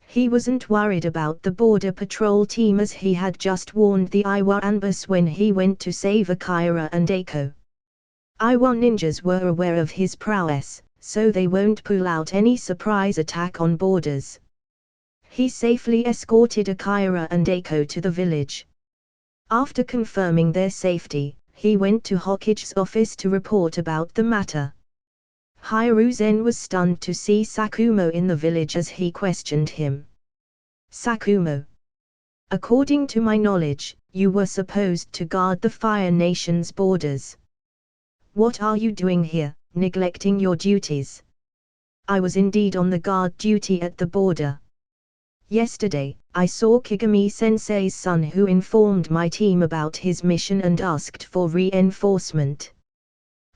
He wasn't worried about the border patrol team as he had just warned the Iwa Anbus when he went to save Akira and Eiko. Iwa ninjas were aware of his prowess, so they won't pull out any surprise attack on borders. He safely escorted Akira and Eiko to the village. After confirming their safety, he went to Hokige's office to report about the matter. Hiruzen was stunned to see Sakumo in the village as he questioned him. Sakumo. According to my knowledge, you were supposed to guard the Fire Nation's borders. What are you doing here, neglecting your duties? I was indeed on the guard duty at the border. Yesterday, I saw Kigami-sensei's son who informed my team about his mission and asked for reinforcement.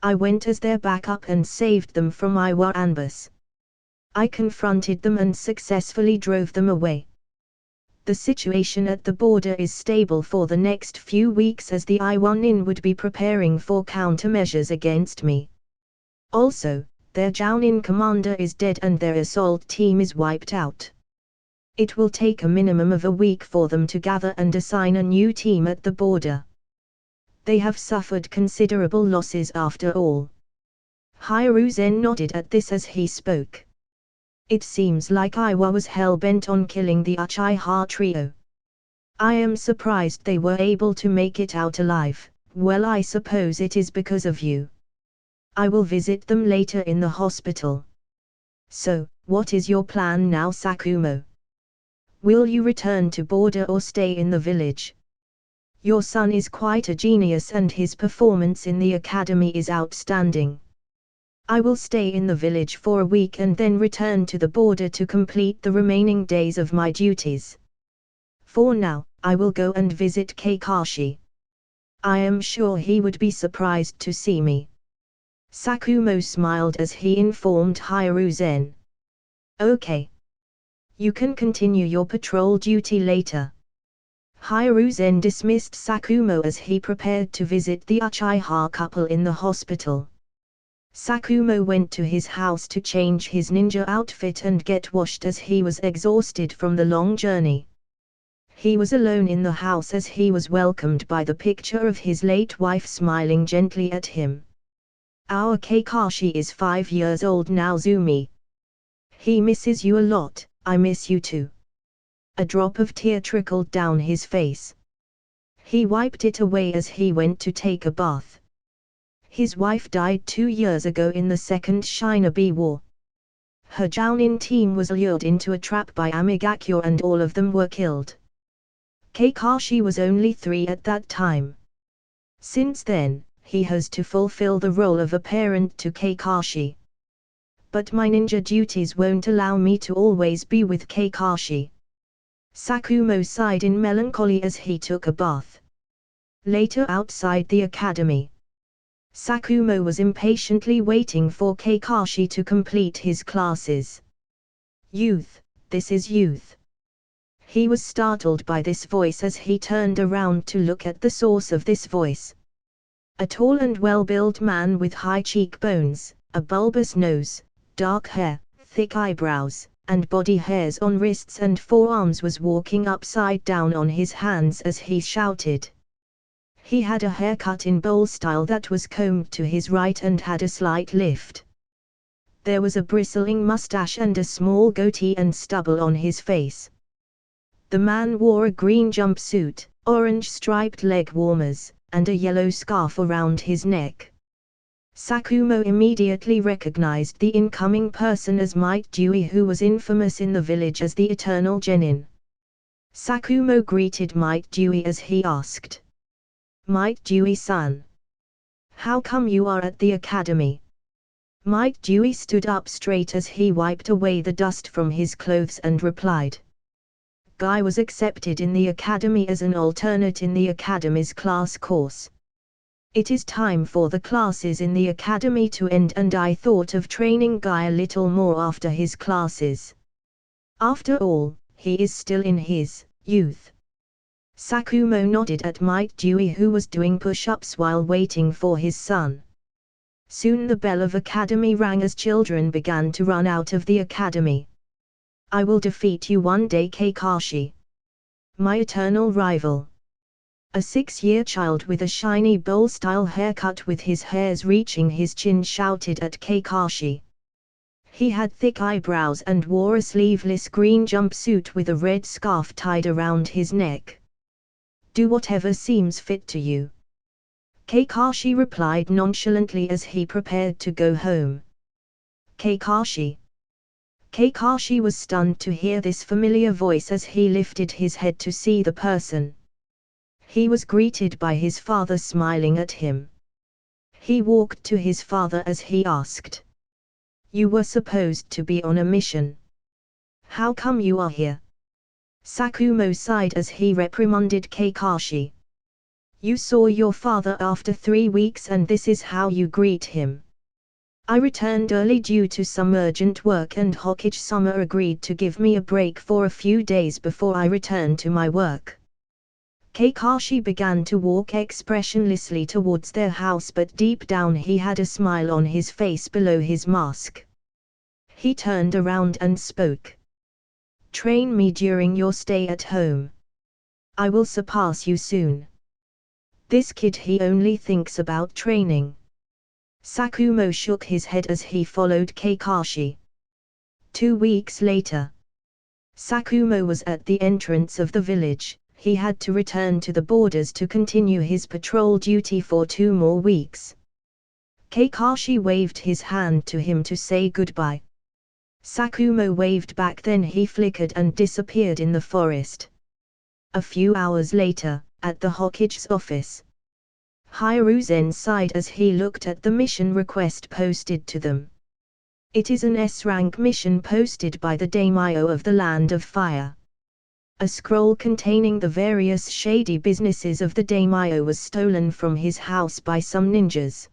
I went as their backup and saved them from Iwa Anbus. I confronted them and successfully drove them away. The situation at the border is stable for the next few weeks as the Iwa Nin would be preparing for countermeasures against me. Also, their Jounin commander is dead and their assault team is wiped out. It will take a minimum of a week for them to gather and assign a new team at the border. They have suffered considerable losses after all. Hiruzen nodded at this as he spoke. It seems like Iwa was hell-bent on killing the Uchiha trio. I am surprised they were able to make it out alive. Well, I suppose it is because of you. I will visit them later in the hospital. So, what is your plan now, Sakumo? Will you return to border or stay in the village? Your son is quite a genius and his performance in the academy is outstanding. I will stay in the village for a week and then return to the border to complete the remaining days of my duties. For now, I will go and visit Kakashi. I am sure he would be surprised to see me. Sakumo smiled as he informed Hiruzen. Okay. You can continue your patrol duty later. Hiruzen dismissed Sakumo as he prepared to visit the Uchiha couple in the hospital. Sakumo went to his house to change his ninja outfit and get washed as he was exhausted from the long journey. He was alone in the house as he was welcomed by the picture of his late wife smiling gently at him. Our Kakashi is 5 years old now, Zumi. He misses you a lot. I miss you too. A drop of tear trickled down his face. He wiped it away as he went to take a bath. His wife died 2 years ago in the Second Shinobi War. Her Jounin team was lured into a trap by Amigakure and all of them were killed. Kakashi was only 3 at that time. Since then, he has to fulfill the role of a parent to Kakashi. But my ninja duties won't allow me to always be with Kakashi. Sakumo sighed in melancholy as he took a bath. Later outside the academy, Sakumo was impatiently waiting for Kakashi to complete his classes. Youth, this is youth. He was startled by this voice as he turned around to look at the source of this voice. A tall and well-built man with high cheekbones, a bulbous nose, dark hair, thick eyebrows, and body hairs on wrists and forearms was walking upside down on his hands as he shouted. He had a haircut in bowl style that was combed to his right and had a slight lift. There was a bristling mustache and a small goatee and stubble on his face. The man wore a green jumpsuit, orange striped leg warmers, and a yellow scarf around his neck. Sakumo immediately recognized the incoming person as Might Dewey, who was infamous in the village as the Eternal Genin. Sakumo greeted Might Dewey as he asked, "Might Dewey-san, how come you are at the academy?" Might Dewey stood up straight as he wiped away the dust from his clothes and replied, "Guy was accepted in the academy as an alternate in the academy's class course. It is time for the classes in the academy to end and I thought of training Guy a little more after his classes. After all, he is still in his youth." Sakumo nodded at Might Dewey, who was doing push-ups while waiting for his son. Soon the bell of academy rang as children began to run out of the academy. "I will defeat you one day, Kakashi. My eternal rival." A 6-year child with a shiny bowl-style haircut with his hairs reaching his chin shouted at Kakashi. He had thick eyebrows and wore a sleeveless green jumpsuit with a red scarf tied around his neck. "Do whatever seems fit to you," Kakashi replied nonchalantly as he prepared to go home. "Kakashi." Kakashi was stunned to hear this familiar voice as he lifted his head to see the person. He was greeted by his father smiling at him. He walked to his father as he asked, "You were supposed to be on a mission. How come you are here?" Sakumo sighed as he reprimanded Kakashi. "You saw your father after 3 weeks and this is how you greet him." "I returned early due to some urgent work and Hokage-sama agreed to give me a break for a few days before I returned to my work." Kakashi began to walk expressionlessly towards their house, but deep down he had a smile on his face below his mask. He turned around and spoke. "Train me during your stay at home. I will surpass you soon." This kid, he only thinks about training. Sakumo shook his head as he followed Kakashi. 2 weeks later, Sakumo was at the entrance of the village. He had to return to the borders to continue his patrol duty for 2 more weeks. Kakashi waved his hand to him to say goodbye. Sakumo waved back, then he flickered and disappeared in the forest. A few hours later, at the Hokage's office, Hiruzen sighed as he looked at the mission request posted to them. It is an S-rank mission posted by the daimyo of the Land of Fire. A scroll containing the various shady businesses of the daimyo was stolen from his house by some ninjas.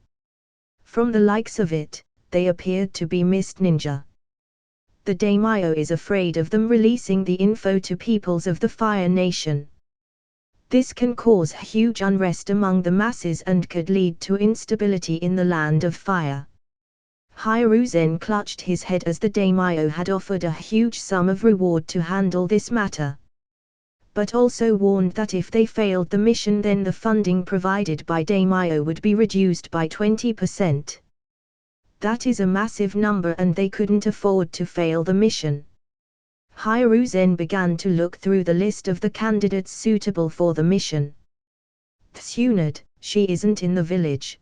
From the likes of it, they appeared to be mist ninja. The daimyo is afraid of them releasing the info to peoples of the Fire Nation. This can cause huge unrest among the masses and could lead to instability in the Land of Fire. Hiruzen clutched his head as the daimyo had offered a huge sum of reward to handle this matter, but also warned that if they failed the mission, then the funding provided by daimyo would be reduced by 20%. That is a massive number and they couldn't afford to fail the mission. Hiruzen began to look through the list of the candidates suitable for the mission. Tsunade, she isn't in the village.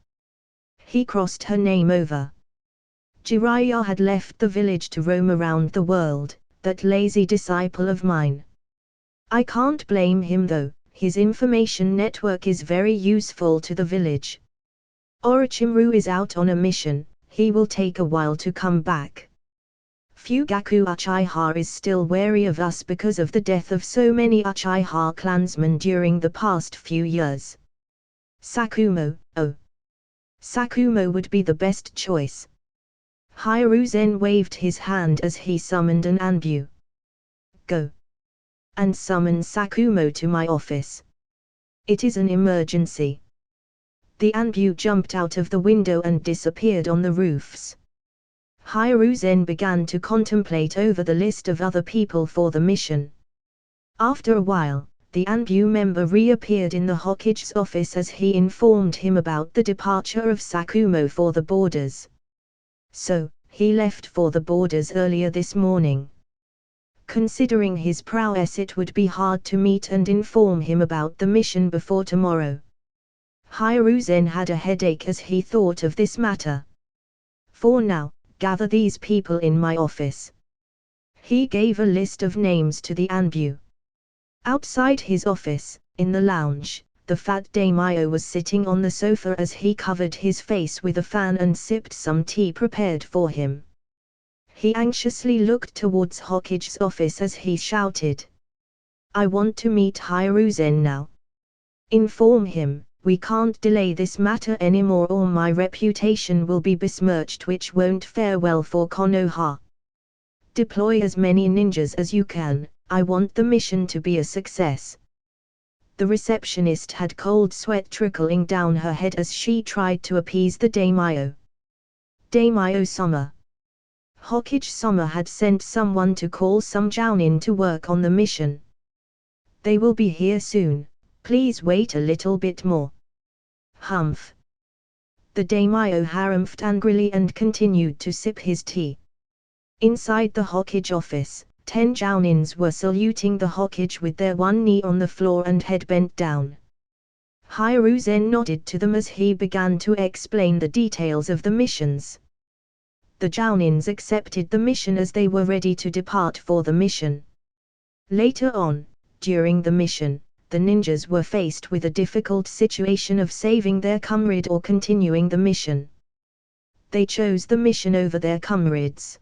He crossed her name over. Jiraiya had left the village to roam around the world, that lazy disciple of mine. I can't blame him though, his information network is very useful to the village. Orochimaru is out on a mission, he will take a while to come back. Fugaku Uchiha is still wary of us because of the death of so many Uchiha clansmen during the past few years. Sakumo, oh. Sakumo would be the best choice. Hiruzen waved his hand as he summoned an Anbu. Go. And summon Sakumo to my office. It is an emergency. The Anbu jumped out of the window and disappeared on the roofs. Hiruzen began to contemplate over the list of other people for the mission. After a while, the Anbu member reappeared in the Hokage's office as he informed him about the departure of Sakumo for the borders. So, he left for the borders earlier this morning. Considering his prowess, it would be hard to meet and inform him about the mission before tomorrow. Hiruzen had a headache as he thought of this matter. For now, gather these people in my office. He gave a list of names to the Anbu. Outside his office, in the lounge, the fat daimyo was sitting on the sofa as he covered his face with a fan and sipped some tea prepared for him. He anxiously looked towards Hokage's office as he shouted, I want to meet Hiruzen now. Inform him, we can't delay this matter anymore or my reputation will be besmirched, which won't fare well for Konoha. Deploy as many ninjas as you can, I want the mission to be a success. The receptionist had cold sweat trickling down her head as she tried to appease the daimyo. Daimyo-sama. Hokage-sama had sent someone to call some jounin to work on the mission. They will be here soon, please wait a little bit more. Humph. The daimyo harumphed angrily and continued to sip his tea. Inside the Hokage office, 10 jounins were saluting the Hokage with their one knee on the floor and head bent down. Hiruzen nodded to them as he began to explain the details of the missions. The jounins accepted the mission as they were ready to depart for the mission. Later on, during the mission, the ninjas were faced with a difficult situation of saving their comrade or continuing the mission. They chose the mission over their comrades.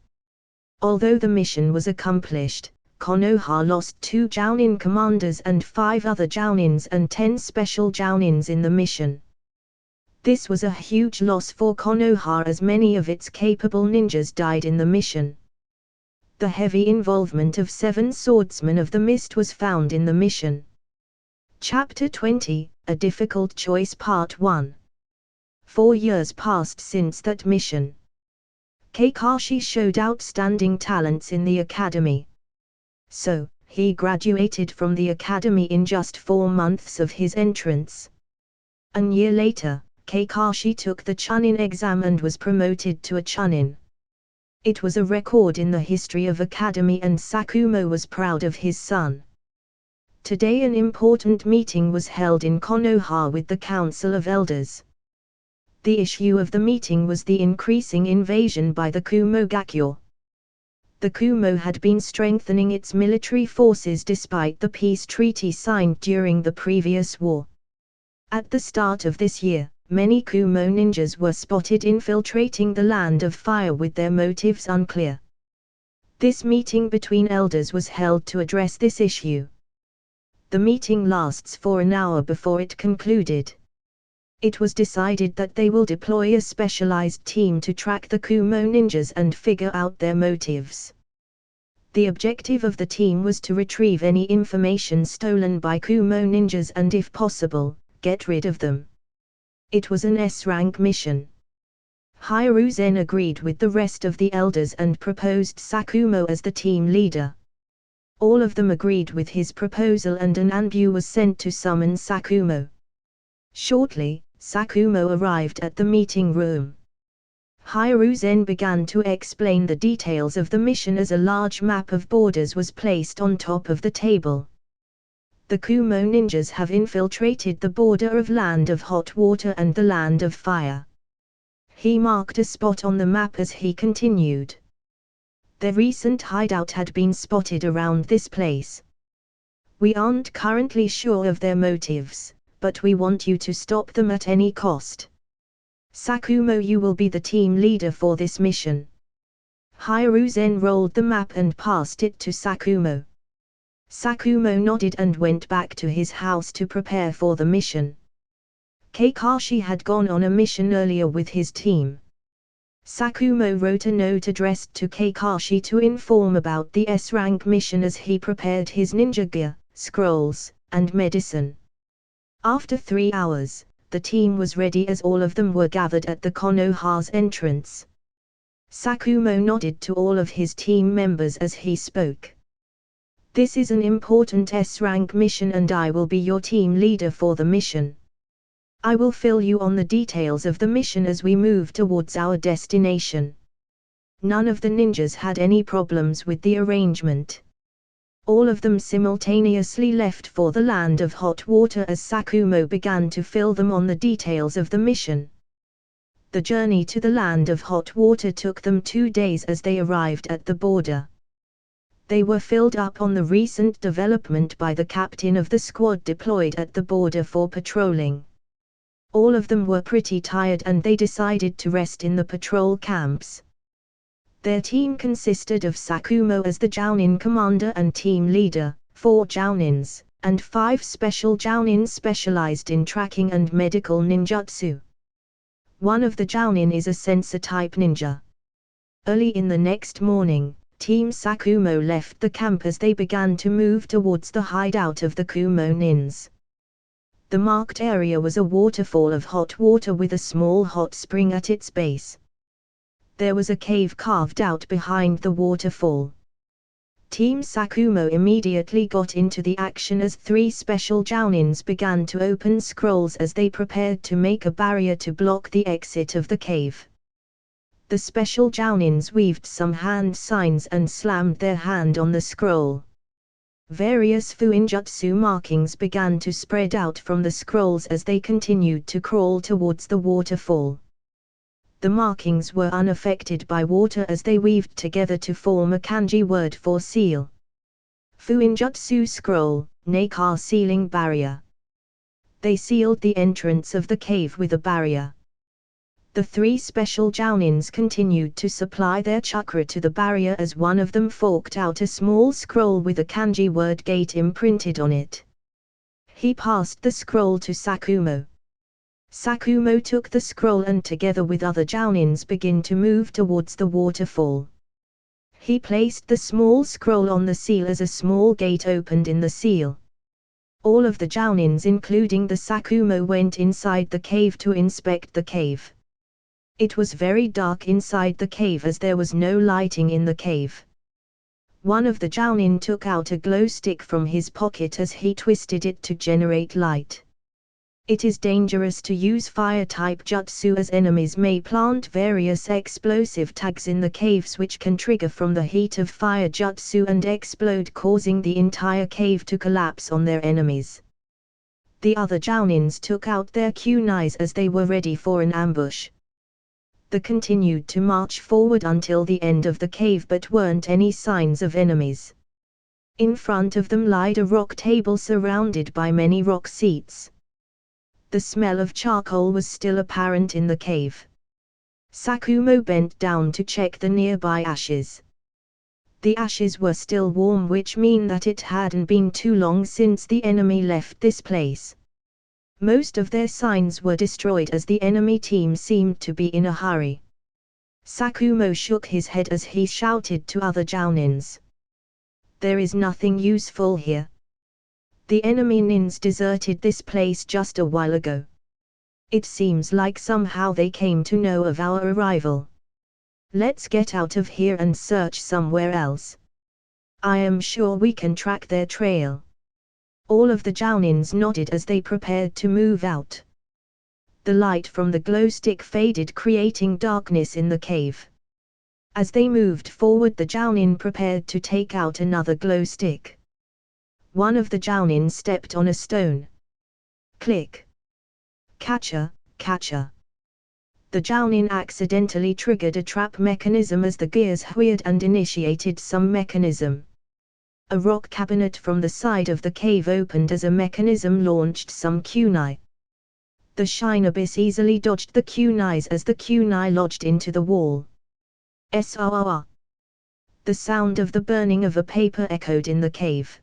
Although the mission was accomplished, Konoha lost 2 jounin commanders and 5 other jounins and 10 special jounins in the mission. This was a huge loss for Konoha as many of its capable ninjas died in the mission. The heavy involvement of 7 swordsmen of the mist was found in the mission. Chapter 20, A Difficult Choice Part 1. 4 years passed since that mission. Kakashi showed outstanding talents in the academy. So, he graduated from the academy in just 4 months of his entrance. A year later, Kakashi took the Chunin exam and was promoted to a Chunin. It was a record in the history of academy and Sakumo was proud of his son. Today an important meeting was held in Konoha with the Council of Elders. The issue of the meeting was the increasing invasion by the Kumo Gakyo. The Kumo had been strengthening its military forces despite the peace treaty signed during the previous war. At the start of this year, many Kumo ninjas were spotted infiltrating the Land of Fire with their motives unclear. This meeting between elders was held to address this issue. The meeting lasts for an hour before it concluded. It was decided that they will deploy a specialized team to track the Kumo ninjas and figure out their motives. The objective of the team was to retrieve any information stolen by Kumo ninjas and, if possible, get rid of them. It was an S-rank mission. Hiruzen agreed with the rest of the elders and proposed Sakumo as the team leader. All of them agreed with his proposal and an Anbu was sent to summon Sakumo. Shortly, Sakumo arrived at the meeting room. Hiruzen began to explain the details of the mission as a large map of borders was placed on top of the table. The Kumo ninjas have infiltrated the border of Land of Hot Water and the Land of Fire. He marked a spot on the map as he continued. Their recent hideout had been spotted around this place. We aren't currently sure of their motives, but we want you to stop them at any cost. Sakumo, you will be the team leader for this mission. Hiruzen rolled the map and passed it to Sakumo. Sakumo nodded and went back to his house to prepare for the mission. Kakashi had gone on a mission earlier with his team. Sakumo wrote a note addressed to Kakashi to inform about the S-rank mission as he prepared his ninja gear, scrolls, and medicine. After 3 hours, the team was ready as all of them were gathered at the Konoha's entrance. Sakumo nodded to all of his team members as he spoke. This is an important S-rank mission and I will be your team leader for the mission. I will fill you on the details of the mission as we move towards our destination. None of the ninjas had any problems with the arrangement. All of them simultaneously left for the Land of Hot Water as Sakumo began to fill them on the details of the mission. The journey to the Land of Hot Water took them 2 days as they arrived at the border. They were filled up on the recent development by the captain of the squad deployed at the border for patrolling. All of them were pretty tired and they decided to rest in the patrol camps. Their team consisted of Sakumo as the Jounin commander and team leader, 4 Jounins, and 5 special Jounins specialized in tracking and medical ninjutsu. One of the Jounin is a sensor-type ninja. Early in the next morning, Team Sakumo left the camp as they began to move towards the hideout of the Kumo nins. The marked area was a waterfall of hot water with a small hot spring at its base. There was a cave carved out behind the waterfall. Team Sakumo immediately got into the action as 3 special Jounins began to open scrolls as they prepared to make a barrier to block the exit of the cave. The special Jounins weaved some hand signs and slammed their hand on the scroll. Various fuinjutsu markings began to spread out from the scrolls as they continued to crawl towards the waterfall. The markings were unaffected by water as they weaved together to form a kanji word for seal. Fuinjutsu scroll, Nakar sealing barrier. They sealed the entrance of the cave with a barrier. The 3 special Jounins continued to supply their chakra to the barrier as one of them forked out a small scroll with a kanji word gate imprinted on it. He passed the scroll to Sakumo. Sakumo took the scroll and together with other Jounins began to move towards the waterfall. He placed the small scroll on the seal as a small gate opened in the seal. All of the Jounins including the Sakumo went inside the cave to inspect the cave. It was very dark inside the cave as there was no lighting in the cave. One of the Jounin took out a glow stick from his pocket as he twisted it to generate light. It is dangerous to use fire-type jutsu as enemies may plant various explosive tags in the caves which can trigger from the heat of fire jutsu and explode causing the entire cave to collapse on their enemies. The other Jounins took out their kunais as they were ready for an ambush. They continued to march forward until the end of the cave, but weren't any signs of enemies. In front of them lied a rock table surrounded by many rock seats. The smell of charcoal was still apparent in the cave. Sakumo bent down to check the nearby ashes. The ashes were still warm, which mean that it hadn't been too long since the enemy left this place. Most of their signs were destroyed as the enemy team seemed to be in a hurry. Sakumo shook his head as he shouted to other Jounins. There is nothing useful here. The enemy nins deserted this place just a while ago. It seems like somehow they came to know of our arrival. Let's get out of here and search somewhere else. I am sure we can track their trail. All of the Jounins nodded as they prepared to move out. The light from the glow stick faded, creating darkness in the cave. As they moved forward, the Jounin prepared to take out another glow stick. One of the Jounin stepped on a stone. Click. Catcher, catcher. The Jounin accidentally triggered a trap mechanism as the gears whirred and initiated some mechanism. A rock cabinet from the side of the cave opened as a mechanism launched some kunai. The Shine Abyss easily dodged the kunais as the kunai lodged into the wall. SRR. The sound of the burning of a paper echoed in the cave.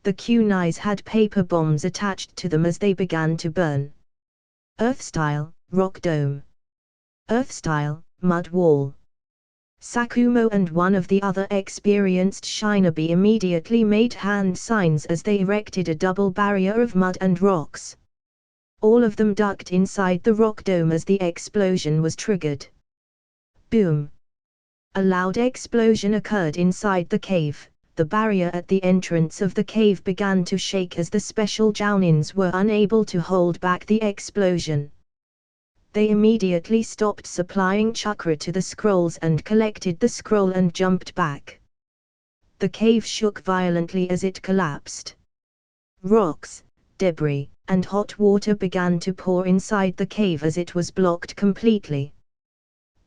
The kunais had paper bombs attached to them as they began to burn. Earth-style, rock dome. Earth-style, mud wall. Sakumo and one of the other experienced shinobi immediately made hand signs as they erected a double barrier of mud and rocks. All of them ducked inside the rock dome as the explosion was triggered. Boom! A loud explosion occurred inside the cave. The barrier at the entrance of the cave began to shake as the special Jounins were unable to hold back the explosion. They immediately stopped supplying chakra to the scrolls and collected the scroll and jumped back. The cave shook violently as it collapsed. Rocks, debris, and hot water began to pour inside the cave as it was blocked completely.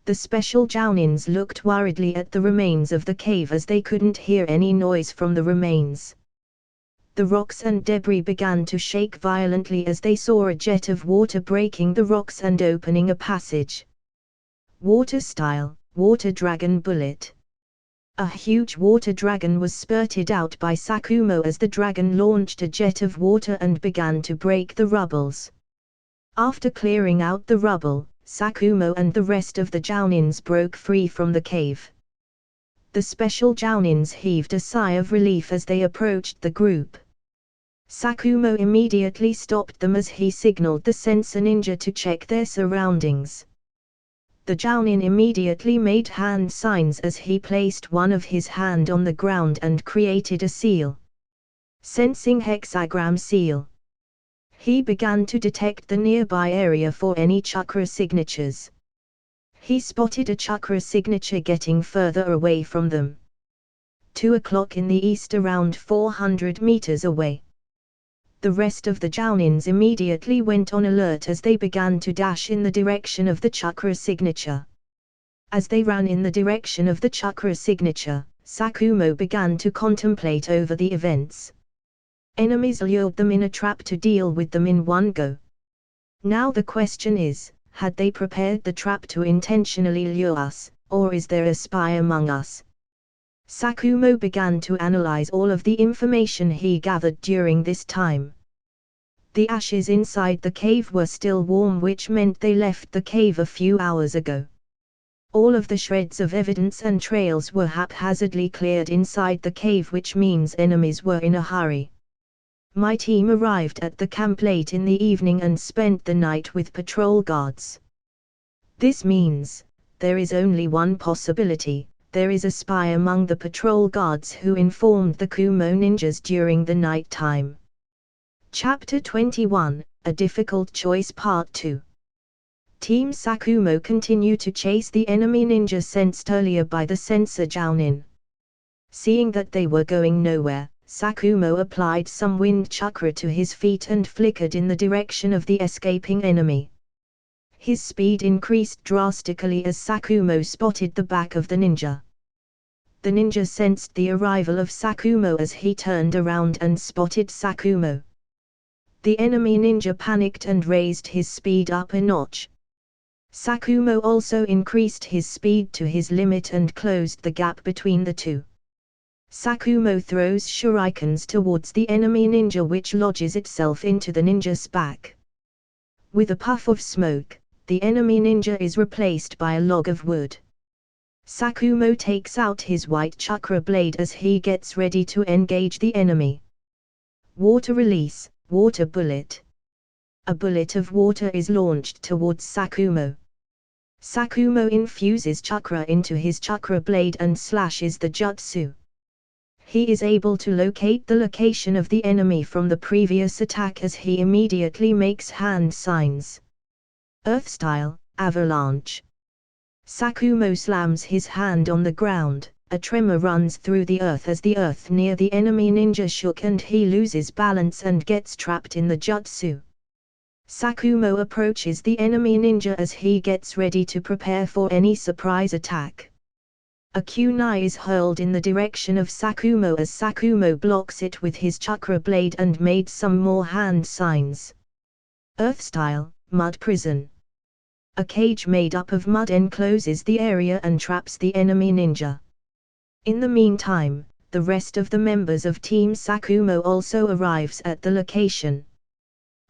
The special Jounins looked worriedly at the remains of the cave as they couldn't hear any noise from the remains. The rocks and debris began to shake violently as they saw a jet of water breaking the rocks and opening a passage. Water-style, water dragon bullet. A huge water dragon was spurted out by Sakumo as the dragon launched a jet of water and began to break the rubbles. After clearing out the rubble, Sakumo and the rest of the Jounins broke free from the cave. The special Jounins heaved a sigh of relief as they approached the group. Sakumo immediately stopped them as he signaled the sensor ninja to check their surroundings. The Jounin immediately made hand signs as he placed one of his hand on the ground and created a seal. Sensing hexagram seal. He began to detect the nearby area for any chakra signatures. He spotted a chakra signature getting further away from them. 2 o'clock in the east, around 400 meters away. The rest of the Jounins immediately went on alert as they began to dash in the direction of the chakra signature. As they ran in the direction of the chakra signature, Sakumo began to contemplate over the events. Enemies lured them in a trap to deal with them in one go. Now the question is, had they prepared the trap to intentionally lure us, or is there a spy among us? Sakumo began to analyze all of the information he gathered during this time. The ashes inside the cave were still warm, which meant they left the cave a few hours ago. All of the shreds of evidence and trails were haphazardly cleared inside the cave, which means enemies were in a hurry. My team arrived at the camp late in the evening and spent the night with patrol guards. This means, there is only one possibility: there is a spy among the patrol guards who informed the Kumo ninjas during the night time. Chapter 21, A Difficult Choice Part 2. Team Sakumo continue to chase the enemy ninja sensed earlier by the sensor Jounin. Seeing that they were going nowhere, Sakumo applied some wind chakra to his feet and flickered in the direction of the escaping enemy. His speed increased drastically as Sakumo spotted the back of the ninja. The ninja sensed the arrival of Sakumo as he turned around and spotted Sakumo. The enemy ninja panicked and raised his speed up a notch. Sakumo also increased his speed to his limit and closed the gap between the two. Sakumo throws shurikens towards the enemy ninja, which lodges itself into the ninja's back. With a puff of smoke, the enemy ninja is replaced by a log of wood. Sakumo takes out his white chakra blade as he gets ready to engage the enemy. Water release, water bullet. A bullet of water is launched towards Sakumo. Sakumo infuses chakra into his chakra blade and slashes the jutsu. He is able to locate the location of the enemy from the previous attack as he immediately makes hand signs. Earth style, avalanche. Sakumo slams his hand on the ground, a tremor runs through the earth as the earth near the enemy ninja shook and he loses balance and gets trapped in the jutsu. Sakumo approaches the enemy ninja as he gets ready to prepare for any surprise attack. A kunai is hurled in the direction of Sakumo as Sakumo blocks it with his chakra blade and made some more hand signs. Earth style, mud prison. A cage made up of mud encloses the area and traps the enemy ninja. In the meantime, the rest of the members of Team Sakumo also arrives at the location.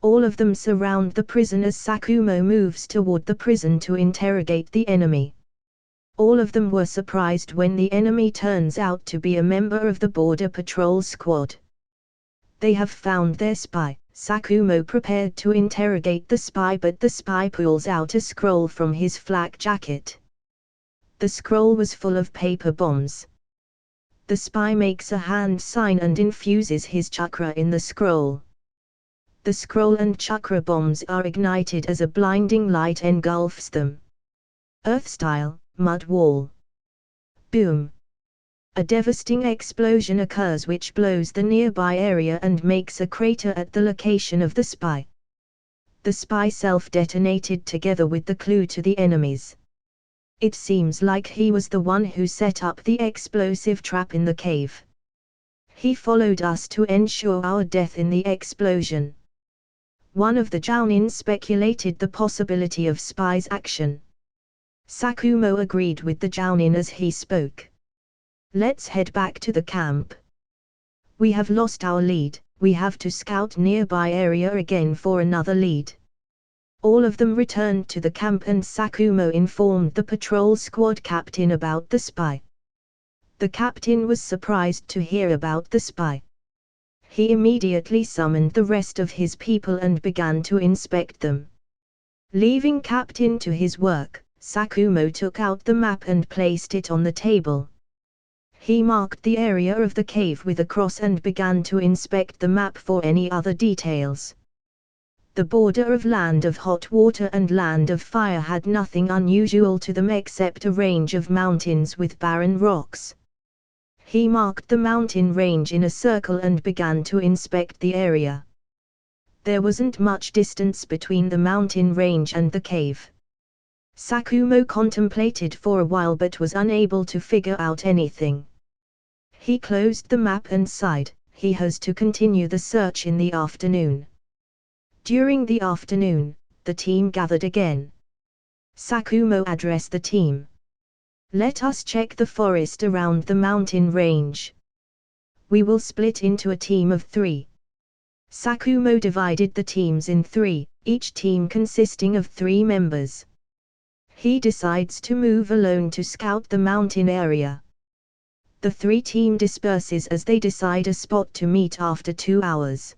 All of them surround the prison as Sakumo moves toward the prison to interrogate the enemy. All of them were surprised when the enemy turns out to be a member of the Border Patrol squad. They have found their spy. Sakumo prepared to interrogate the spy, but the spy pulls out a scroll from his flak jacket. The scroll was full of paper bombs. The spy makes a hand sign and infuses his chakra in the scroll. The scroll and chakra bombs are ignited as a blinding light engulfs them. Earth style, mud wall. Boom. A devastating explosion occurs which blows the nearby area and makes a crater at the location of the spy. The spy self-detonated together with the clue to the enemies. It seems like he was the one who set up the explosive trap in the cave. He followed us to ensure our death in the explosion. One of the Jounin speculated the possibility of spy's action. Sakumo agreed with the Jounin as he spoke. Let's head back to the camp. We have lost our lead, we have to scout nearby area again for another lead. All of them returned to the camp and Sakumo informed the patrol squad captain about the spy. The captain was surprised to hear about the spy. He immediately summoned the rest of his people and began to inspect them. Leaving captain to his work, Sakumo took out the map and placed it on the table. He marked the area of the cave with a cross and began to inspect the map for any other details. The border of Land of Hot Water and Land of Fire had nothing unusual to them except a range of mountains with barren rocks. He marked the mountain range in a circle and began to inspect the area. There wasn't much distance between the mountain range and the cave. Sakumo contemplated for a while but was unable to figure out anything. He closed the map and sighed. He has to continue the search in the afternoon. During the afternoon, the team gathered again. Sakumo addressed the team. Let us check the forest around the mountain range. We will split into a team of 3. Sakumo divided the teams in 3, each team consisting of 3 members. He decides to move alone to scout the mountain area. The 3 team disperses as they decide a spot to meet after 2 hours.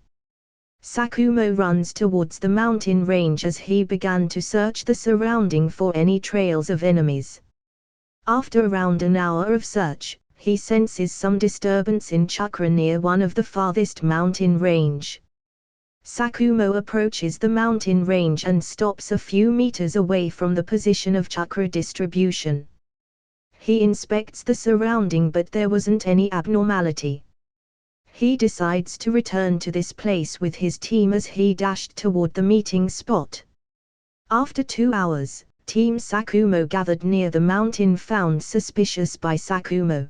Sakumo runs towards the mountain range as he began to search the surrounding for any trails of enemies. After around an hour of search, he senses some disturbance in chakra near one of the farthest mountain range. Sakumo approaches the mountain range and stops a few meters away from the position of chakra distribution. He inspects the surrounding but there wasn't any abnormality. He decides to return to this place with his team as he dashed toward the meeting spot. After 2 hours, Team Sakumo gathered near the mountain found suspicious by Sakumo.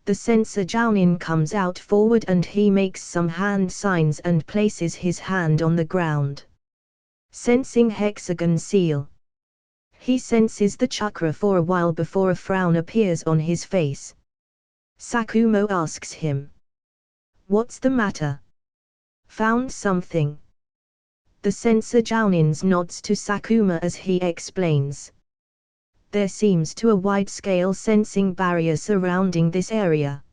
The censor Jounin comes out forward and he makes some hand signs and places his hand on the ground. Sensing hexagon seal. He senses the chakra for a while before a frown appears on his face. Sakumo asks him, "What's the matter? Found something?" The censor Jounin nods to Sakuma as he explains. There seems to a wide-scale sensing barrier surrounding this area.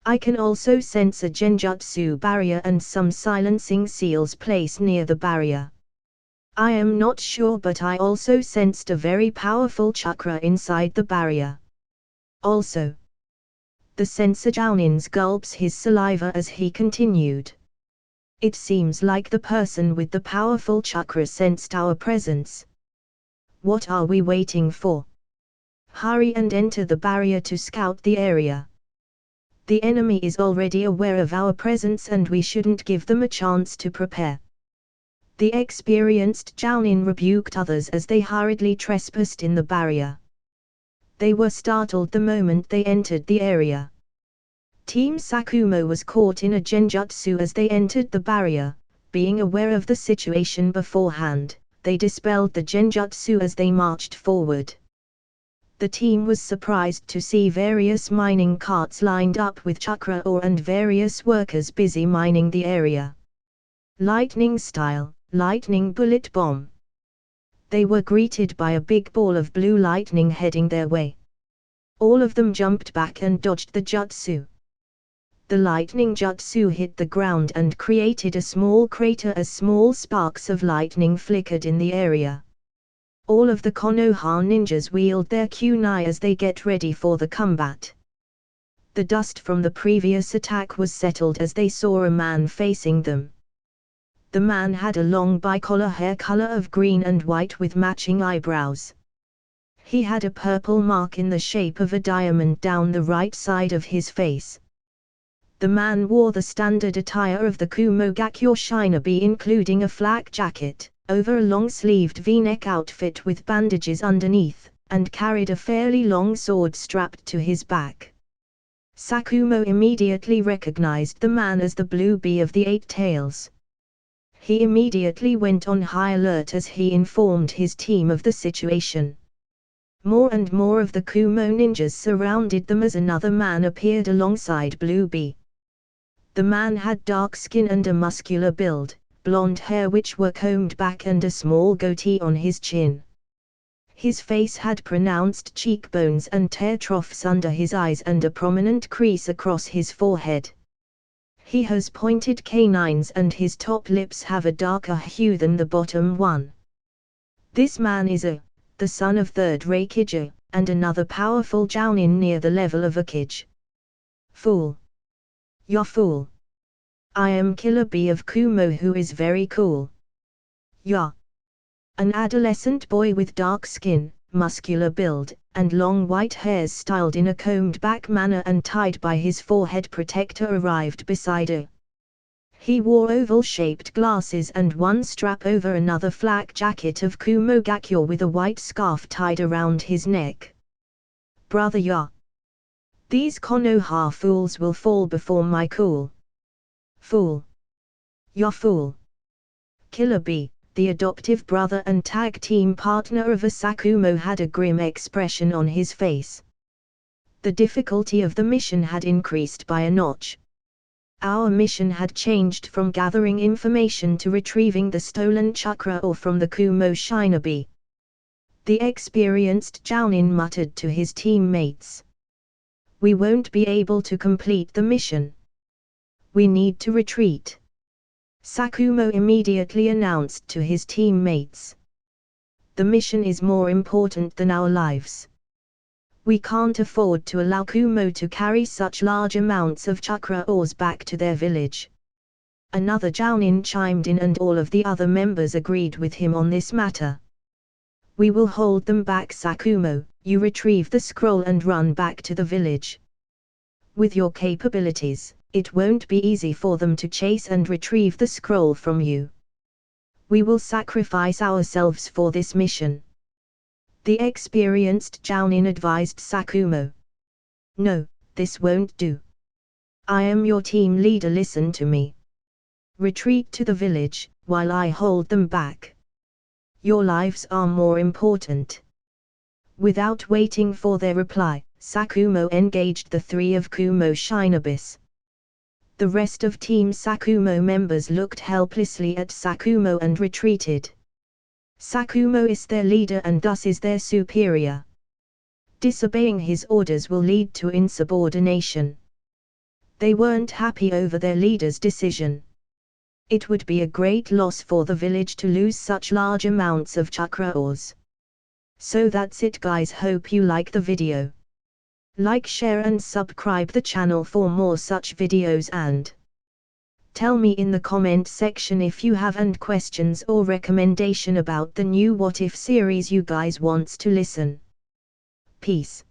I can also sense a genjutsu barrier and some silencing seals placed near the barrier. I am not sure, but I also sensed a very powerful chakra inside the barrier. Also, the censor Jounin gulps his saliva as he continued. It seems like the person with the powerful chakra sensed our presence. What are we waiting for? Hurry and enter the barrier to scout the area. The enemy is already aware of our presence and we shouldn't give them a chance to prepare. The experienced Jounin rebuked others as they hurriedly trespassed in the barrier. They were startled the moment they entered the area. Team Sakumo was caught in a genjutsu as they entered the barrier. Being aware of the situation beforehand, they dispelled the genjutsu as they marched forward. The team was surprised to see various mining carts lined up with chakra ore and various workers busy mining the area. Lightning style, lightning bullet bomb. They were greeted by a big ball of blue lightning heading their way. All of them jumped back and dodged the jutsu. The lightning jutsu hit the ground and created a small crater as small sparks of lightning flickered in the area. All of the Konoha ninjas wield their kunai as they get ready for the combat. The dust from the previous attack was settled as they saw a man facing them. The man had a long bicolor hair color of green and white with matching eyebrows. He had a purple mark in the shape of a diamond down the right side of his face. The man wore the standard attire of the Kumogakyo shinobi, including a flak jacket, over a long-sleeved V-neck outfit with bandages underneath, and carried a fairly long sword strapped to his back. Sakumo immediately recognized the man as the Blue Bee of the Eight Tails. He immediately went on high alert as he informed his team of the situation. More and more of the Kumo ninjas surrounded them as another man appeared alongside Blue Bee. The man had dark skin and a muscular build, blonde hair which were combed back and a small goatee on his chin. His face had pronounced cheekbones and tear troughs under his eyes and a prominent crease across his forehead. He has pointed canines and his top lips have a darker hue than the bottom one. This man is the son of third Reikage, and another powerful Jounin near the level of a Kage. Fool. You're fool. I am Killer Bee of Kumo who is very cool. You're an adolescent boy with dark skin, muscular build, and long white hairs styled in a combed-back manner and tied by his forehead protector arrived beside her. He wore oval-shaped glasses and one strap over another flak jacket of Kumogakyo with a white scarf tied around his neck. Brother Ya. These Konoha fools will fall before my cool. Fool. Ya fool. Killer Bee, the adoptive brother and tag team partner of Sakumo, had a grim expression on his face. The difficulty of the mission had increased by a notch. Our mission had changed from gathering information to retrieving the stolen chakra ore from the Kumo shinobi. The experienced Jounin muttered to his teammates. We won't be able to complete the mission. We need to retreat. Sakumo immediately announced to his teammates. The mission is more important than our lives. We can't afford to allow Kumo to carry such large amounts of chakra ores back to their village. Another Jounin chimed in and all of the other members agreed with him on this matter. We will hold them back. Sakumo, you retrieve the scroll and run back to the village. With your capabilities, It won't be easy for them to chase and retrieve the scroll from you. We will sacrifice ourselves for this mission." The experienced Jounin advised Sakumo. "No, this won't do. I am your team leader, listen to me. Retreat to the village, while I hold them back. Your lives are more important." Without waiting for their reply, Sakumo engaged the three of Kumo Shinobis. The rest of Team Sakumo members looked helplessly at Sakumo and retreated. Sakumo is their leader and thus is their superior. Disobeying his orders will lead to insubordination. They weren't happy over their leader's decision. It would be a great loss for the village to lose such large amounts of chakra ores. So that's it guys, hope you like the video. Like, share and subscribe the channel for more such videos, and tell me in the comment section if you have any questions or recommendation about the new What If series you guys wants to listen. Peace.